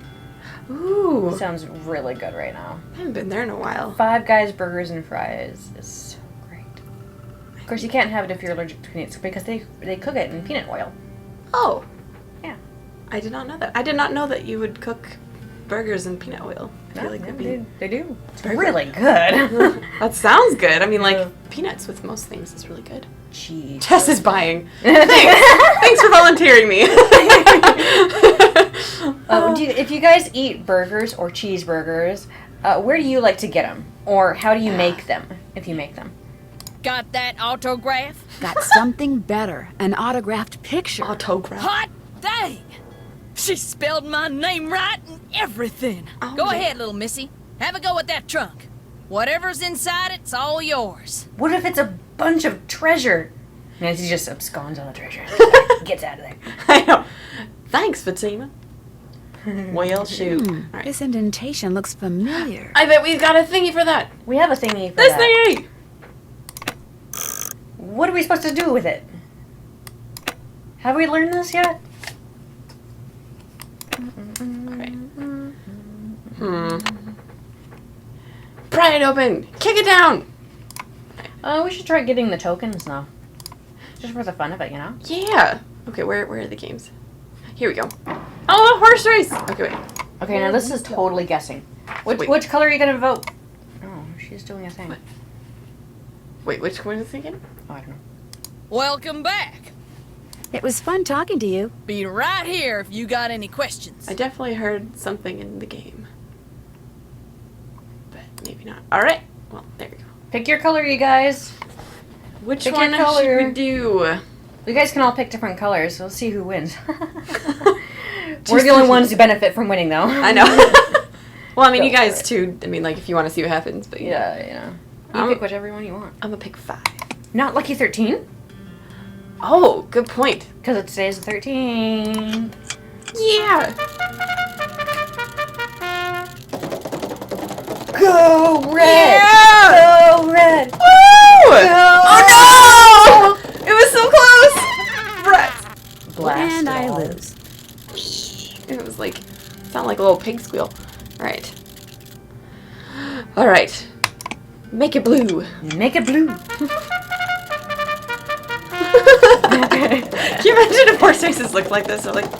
Ooh. Sounds really good right now. I haven't been there in a while. Five Guys burgers and fries is so great. Of course, you can't have it if you're allergic to peanuts because they cook it in peanut oil. Oh. Yeah. I did not know that. I did not know that you would cook burgers in peanut oil. I feel like they do. It's very really good. That sounds good. I mean, like, peanuts with most things is really good. Cheese. Tess is buying. Thanks. Thanks for volunteering me. If you guys eat burgers or cheeseburgers, where do you like to get them? Or how do you make them, if you make them? Got that autograph? Got something better. An autographed picture. Autograph. Hot dang! She spelled my name right and everything. Oh, Go yeah. ahead, little missy. Have a go at that trunk. Whatever's inside it's all yours. What if it's a bunch of treasure? And he just absconds all the treasure. Gets out of there. I know. Thanks, Fatima. Well, shoot. All right. This indentation looks familiar. I bet we've got a thingy for that. We have a thingy for This that. thingy! What are we supposed to do with it? Have we learned this yet? Alright. Pry it open! Kick it down! We should try getting the tokens now. Just for the fun of it, you know? Yeah! Okay, where are the games? Here we go. Oh, horse race! Okay, wait. Okay, now this is totally guessing. Wait. Which color are you gonna vote? Oh, she's doing a thing. What? Wait, which one is it again? Oh, I don't know. Welcome back. It was fun talking to you. Be right here if you got any questions. I definitely heard something in the game. But maybe not. Alright. Well, there we go. Pick your color, you guys. Which Pick one your color. should we do? You guys can all pick different colors. We'll see who wins. We're the only ones who benefit from winning, though. I know. Well, I mean, Go you guys for it. too. I mean, like, if you want to see what happens, but Yeah, you know. You pick whichever one you want. I'm gonna pick 5. Not Lucky 13? Oh, good point. Because today's the 13th. Yeah. Go red! Yeah! Go red! Woo! Go! Oh no! It was so close. Brett. Blast And it I all. lose. It was like, sound like a little pig squeal. All right. All right. Make it blue. Make it blue. Can you imagine if horse races looked like this? They're like,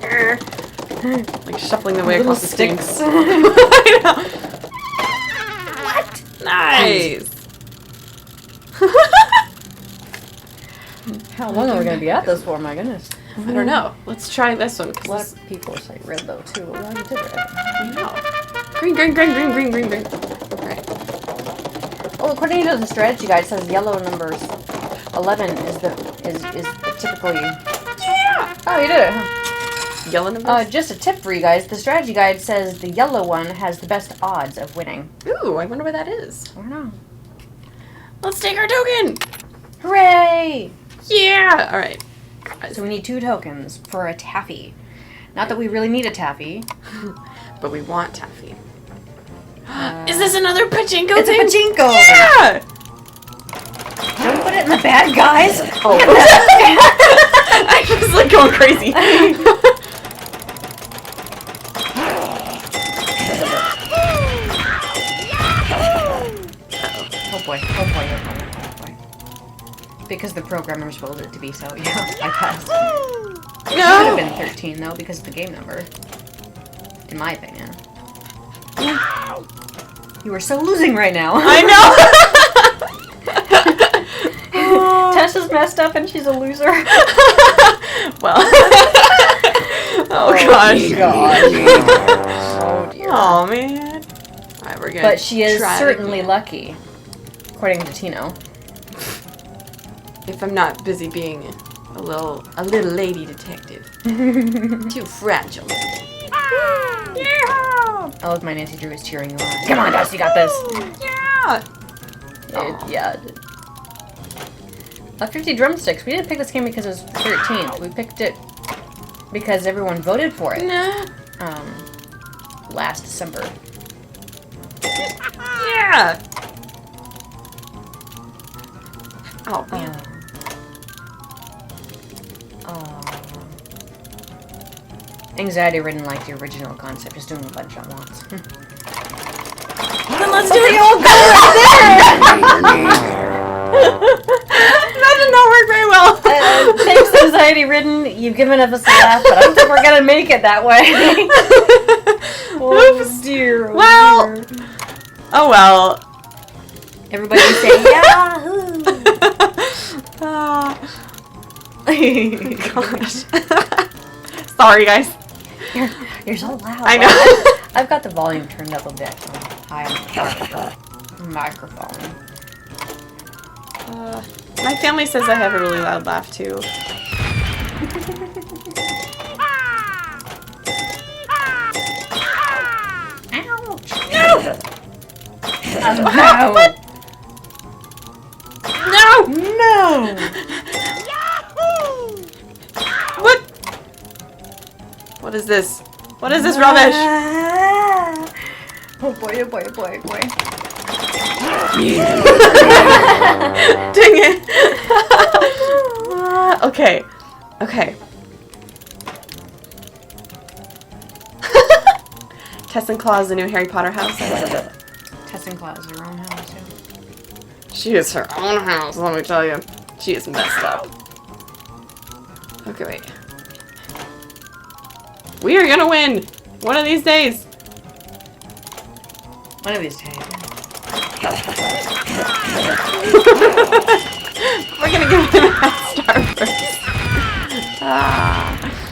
like shuffling their way Little across the screen. sticks. I know. What? Nice. How long are we going to be at this for? My goodness. I don't know. Let's try this one. A lot of people say red, though, too. Well, you did red. I know. Green, green, green, green, green, green, green. All right. Well, according to the strategy guide, it says yellow numbers 11 is the typically. Yeah. Oh, you did it, huh? Yellow numbers. Just a tip for you guys. The strategy guide says the yellow one has the best odds of winning. Ooh, I wonder what that is. I don't know. Let's take our token. Hooray! Yeah. All right. So we need 2 tokens for a taffy. Not that we really need a taffy. But we want taffy. Is this another pachinko It's thing? a pachinko! Yeah! Don't put it in the bad guys! Oh. I was like going crazy. Oh boy, oh boy, oh boy, oh boy. Because the programmers willed it to be so, yeah, I passed. It should have been 13 though, because of the game number. In my opinion. You are so losing right now. I know! Tess is messed up and she's a loser. Well. Oh gosh. Oh dear. Oh man. Alright, we're good. But she is certainly lucky, according to Tino. If I'm not busy being A little lady detective. Too fragile. Yeah! I love my Nancy Drew is cheering you on. Come on, Tess, you got this. Yeah! Yeah. 50 drumsticks. We didn't pick this game because it was the 13th. We picked it because everyone voted for it. Nah. Last December. Yeah! Oh, man. Anxiety-ridden like the original concept, just doing a bunch at once. Then let's do it! That did not work very well. Thanks, anxiety-ridden. You've given us a laugh, but I don't think we're gonna make it that way. Oops. Dear. Well. Dear. Oh well. Everybody say Yahoo! Gosh. Sorry, guys. You're so loud. I know. I've got the volume turned up a bit high on the microphone. My family says I have a really loud laugh too. Ouch! No! No! What? What is this? What is this rubbish? Oh boy, oh boy, oh boy, oh boy. Dang it! Okay. Okay. Tess and Claw is the new Harry Potter house. I love it. Tess and Claw is her own house, yeah. She is her own house, let me tell you. She is messed up. Okay, wait. We are gonna win! One of these days! One of these days. We're gonna give him a head start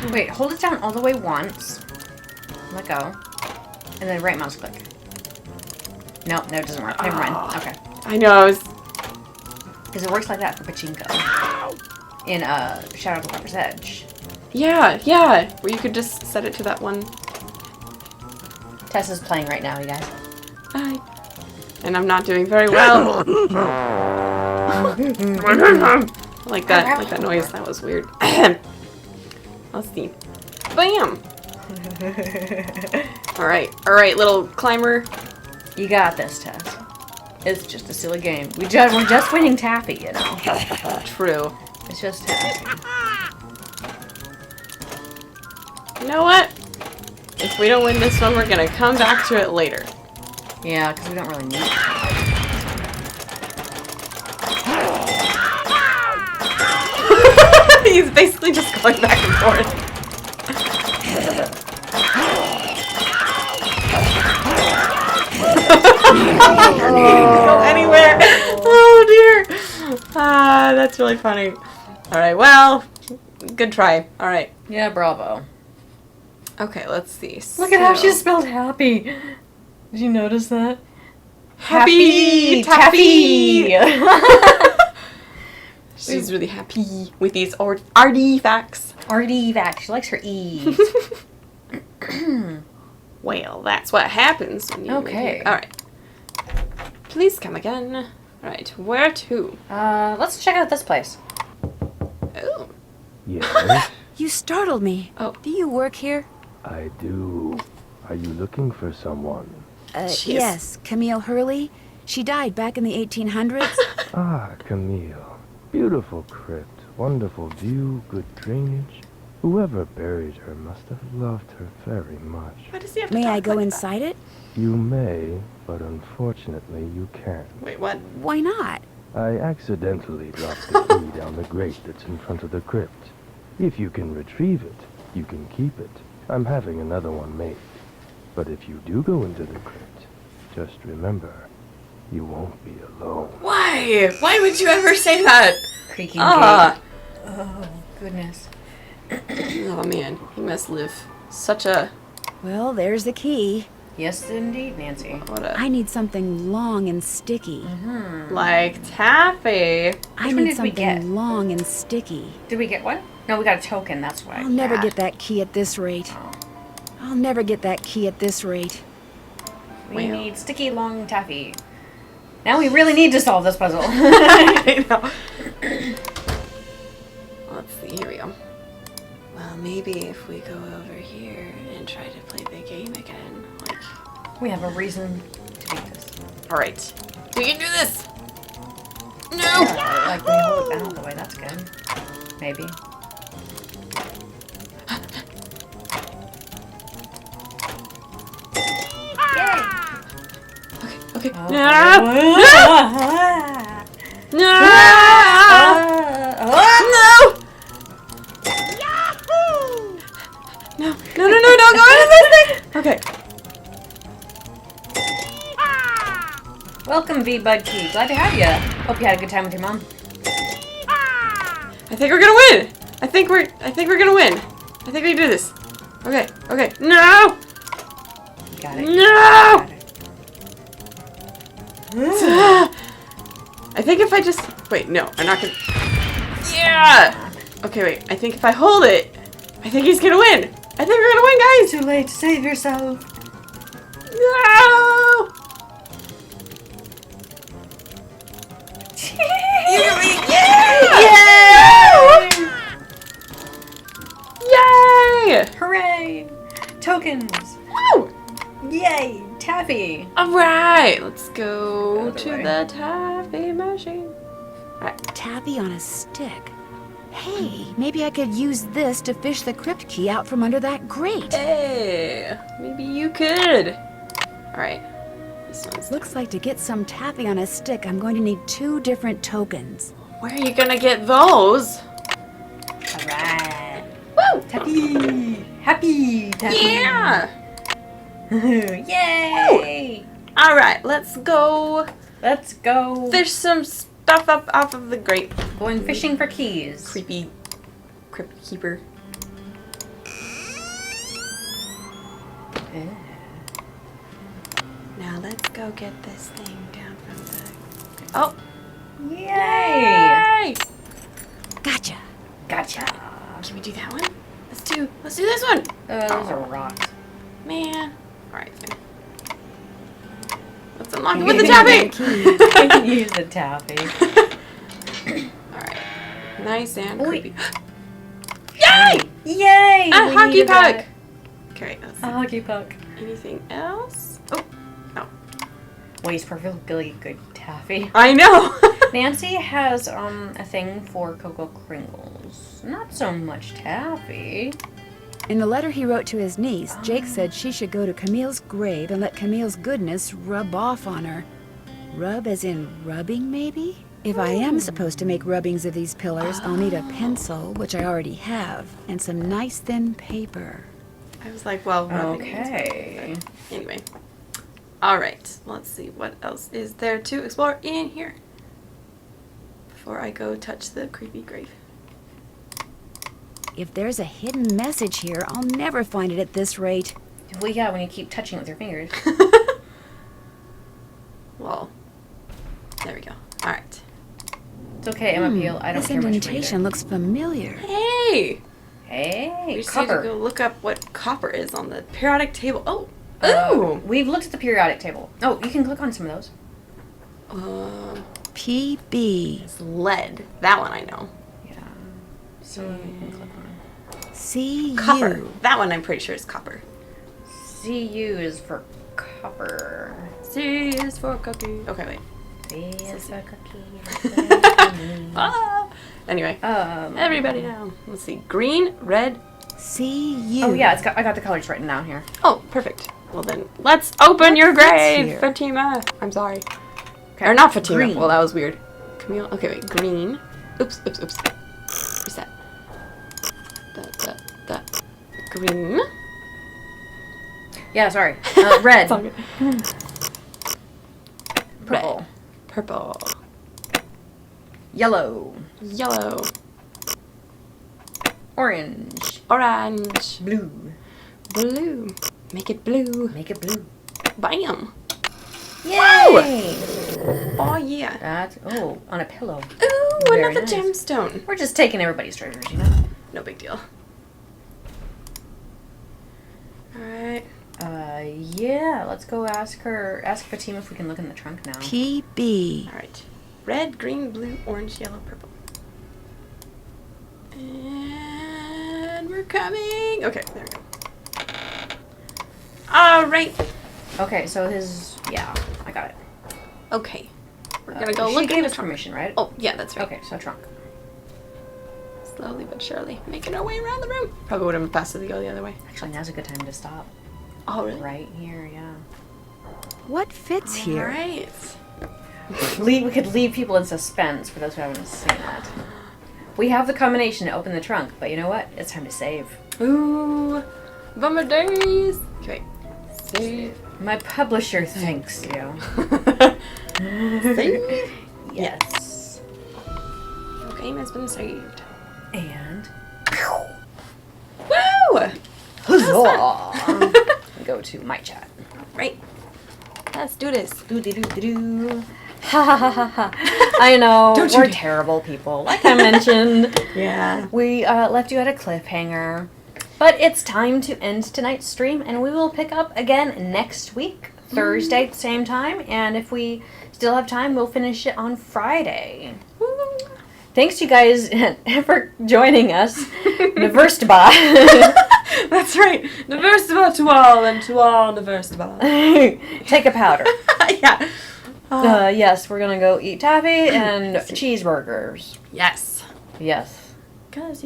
first. Wait, hold it down all the way once. Let go. And then right mouse click. Nope, no, it doesn't work. Never mind. Okay. I know, I was... Because it works like that for pachinko. In Shadow of the Lover's Edge. Yeah, yeah! Where you could just set it to that one. Tess is playing right now, you guys. Hi. And I'm not doing very well. like that noise. That was weird. Let's see. Bam! Alright, little climber. You got this, Tess. It's just a silly game. We're just winning taffy, you know. True. It's just taffy. You know what? If we don't win this one, we're gonna come back to it later. Yeah, because we don't really need it. He's basically just going back and forth. Go anywhere. Oh dear. That's really funny. Alright, well, good try. Alright. Yeah, bravo. Okay, let's see. Look at how she spelled happy. Did you notice that? Happy taffy. She's really happy with these artifacts. Artifacts. She likes her E's. Well, that's what happens when you Okay. Alright. Please come again. Alright, where to? Let's check out this place. Oh. Yes, You startled me. Oh. Do you work here? I do. Are you looking for someone? Yes, Camille Hurley. She died back in the 1800s. Ah, Camille. Beautiful crypt, wonderful view, good drainage. Whoever buried her must have loved her very much. Why does he have to May talk I go like inside it? You may, but unfortunately you can't. That? Wait, what? Why not? I accidentally dropped the key down the grate that's in front of the crypt. If you can retrieve it, you can keep it. I'm having another one made. But if you do go into the crypt, just remember, you won't be alone. Why? Why would you ever say that? Creaking gate. Oh, goodness. Oh man, he must live such a... Well, there's the key. Yes, indeed, Nancy. What a... I need something long and sticky. Like taffy. I one need did we get? something long and sticky. Did we get one? No, we got a token, that's why. I'll never get that key at this rate. I'll never get that key at this rate. We need sticky long taffy. Now we really need to solve this puzzle. I know. Let's see, here we go. Well, maybe if we go over here and try to play the game again, like... We have a reason to beat this. Alright. We can do this! No! Yeah, like we hold it out of the way, that's good. Maybe. Okay. Oh, No! No! No, don't go into this thing! Okay. Welcome, V-Bud Key. Glad to have you. Hope you had a good time with your mom. I think we're gonna win! I think we're gonna win. I think we can do this. Okay. No! Got it. No! Got it. I think if I just... Wait, no. I'm not gonna... Yeah! Okay, wait. I think if I hold it, I think he's gonna win. I think we're gonna win, guys! Too late to save yourself. No! Yay! Hooray! Tokens. Woo! Yay! Taffy. Alright, let's go Other to way. the taffy machine. Taffy on a stick. Hey, maybe I could use this to fish the crypt key out from under that grate. Hey, maybe you could. Alright, this one's... Looks like to get some taffy on a stick, I'm going to need 2 different tokens. Where are you gonna get those? Alright. Woo! Taffy. Happy. Taffy. Yeah! Yay! Alright, let's go Let's go. fish some stuff up off of the grate. Going fishing for keys. Creepy crypt keeper. Now let's go get this thing down from the... Oh! Yay! Yay! Gotcha. Gotcha. Can we do that one? Let's do this one! Those are rocks. Man. Alright, fine. Let's unlock it with the taffy! I can use the taffy. Alright. Nice and Oi. creepy. Yay! Yay! A We hockey needed puck! that. Okay, let's A see. hockey puck. Anything else? Oh. Waste perfectly good taffy. I know! Nancy has a thing for Cocoa Kringles. Not so much taffy. In the letter he wrote to his niece, Jake said she should go to Camille's grave and let Camille's goodness rub off on her. Rub as in rubbing, maybe? If I am supposed to make rubbings of these pillars, I'll need a pencil, which I already have, and some nice thin paper. I was like, well, Okay. Anyway. Alright, let's see what else is there to explore in here. Before I go touch the creepy grave. If there's a hidden message here, I'll never find it at this rate. Well, yeah, when you keep touching it with your fingers. Well, there we go. Alright. It's okay, Emma Peel. I don't This care much indentation looks familiar. Hey! Hey, We just need to copper. go look up what copper is on the periodic table. Oh! We've looked at the periodic table. Oh, you can click on some of those. PB. It's lead. That one I know. Yeah. So you can click on CU. Copper. That one I'm pretty sure is copper. CU is for copper. C is for cookie. Okay, wait. C is for cookie. Ah! Anyway, everybody now. Let's see. Green, red. CU. Oh yeah, I got the colors written down here. Oh, perfect. Well then, let's open your fits grave, here? Fatima. I'm sorry. Okay. Or not Fatima. Green. Well, that was weird. Camille. Okay, wait. Green. Oops. Reset. Green. Yeah, sorry. Red. It's all good. Purple. Red. Purple. Yellow. Yellow. Orange. Orange. Blue. Blue. Make it blue. Make it blue. Bam! Yay! Oh, yeah. That's, on a pillow. Ooh, Very another nice. gemstone. We're just taking everybody's treasures, you know? No big deal. Alright. Yeah, let's go ask Fatima if we can look in the trunk now. PB. Alright. Red, green, blue, orange, yellow, purple. And we're coming. Okay, there we go. Alright. Okay, so I got it. Okay. We're gonna go She look gave in the us trunk. permission, right? Oh, yeah, that's right. Okay, so trunk. Slowly but surely, making our way around the room. Probably would have been faster to go the other way. Actually, now's a good time to stop. Oh, really? Right here, yeah. What fits here? Alright. We could leave people in suspense for those who haven't seen that. We have the combination to open the trunk, but you know what? It's time to save. Ooh. Bummer days. Okay. Save. My publisher thanks you. Save? Yes. Your game has been saved. And Woo! huzzah! Go to my chat. Right. Let's do this. Do. Ha ha ha ha ha. I know, we're terrible people. Like I mentioned, Yeah. we left you at a cliffhanger. But it's time to end tonight's stream, and we will pick up again next week, Thursday at the same time. And if we still have time, we'll finish it on Friday. Woo. Thanks, you guys, for joining us. Neverstaba. That's right. Neverstaba to all, and to all Neverstaba. Take a powder. Yeah. Yes, we're gonna go eat taffy and cheeseburgers. Yes. Yes.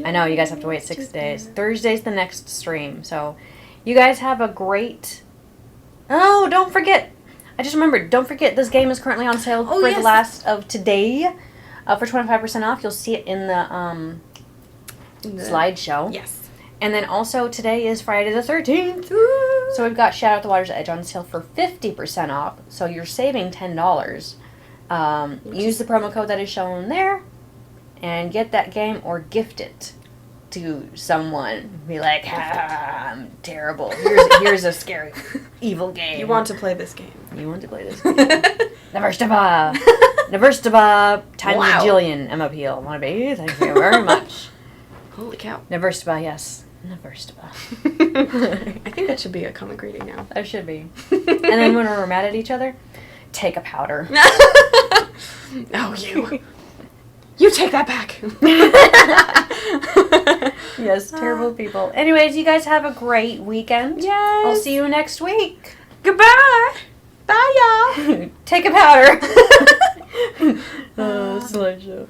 I know, you guys have to wait 6 days. Thursday's the next stream, so you guys have a great... Oh, don't forget! I just remembered, don't forget this game is currently on sale for the last of today. For 25% off, you'll see it in the slideshow. Yes. And then also today is Friday the 13th. So we've got Shadow at the Water's Edge on sale for 50% off. So you're saving $10. Use the promo code that is shown there and get that game or gift it to someone. Be like, I'm terrible. Here's a scary, evil game. You want to play this game. You want to play this game. Neverstaba. Neverstaba times a jillion MOPL. Want to be? Thank you very much. Holy cow. Neverstaba, yes. Neverstaba. I think that should be a comic reading now. That should be. And then when we're mad at each other, take a powder. Oh, you. You take that back. Yes, terrible people. Anyways, you guys have a great weekend. Yes. I'll see you next week. Goodbye. Bye, y'all. Take a powder. Slideshow.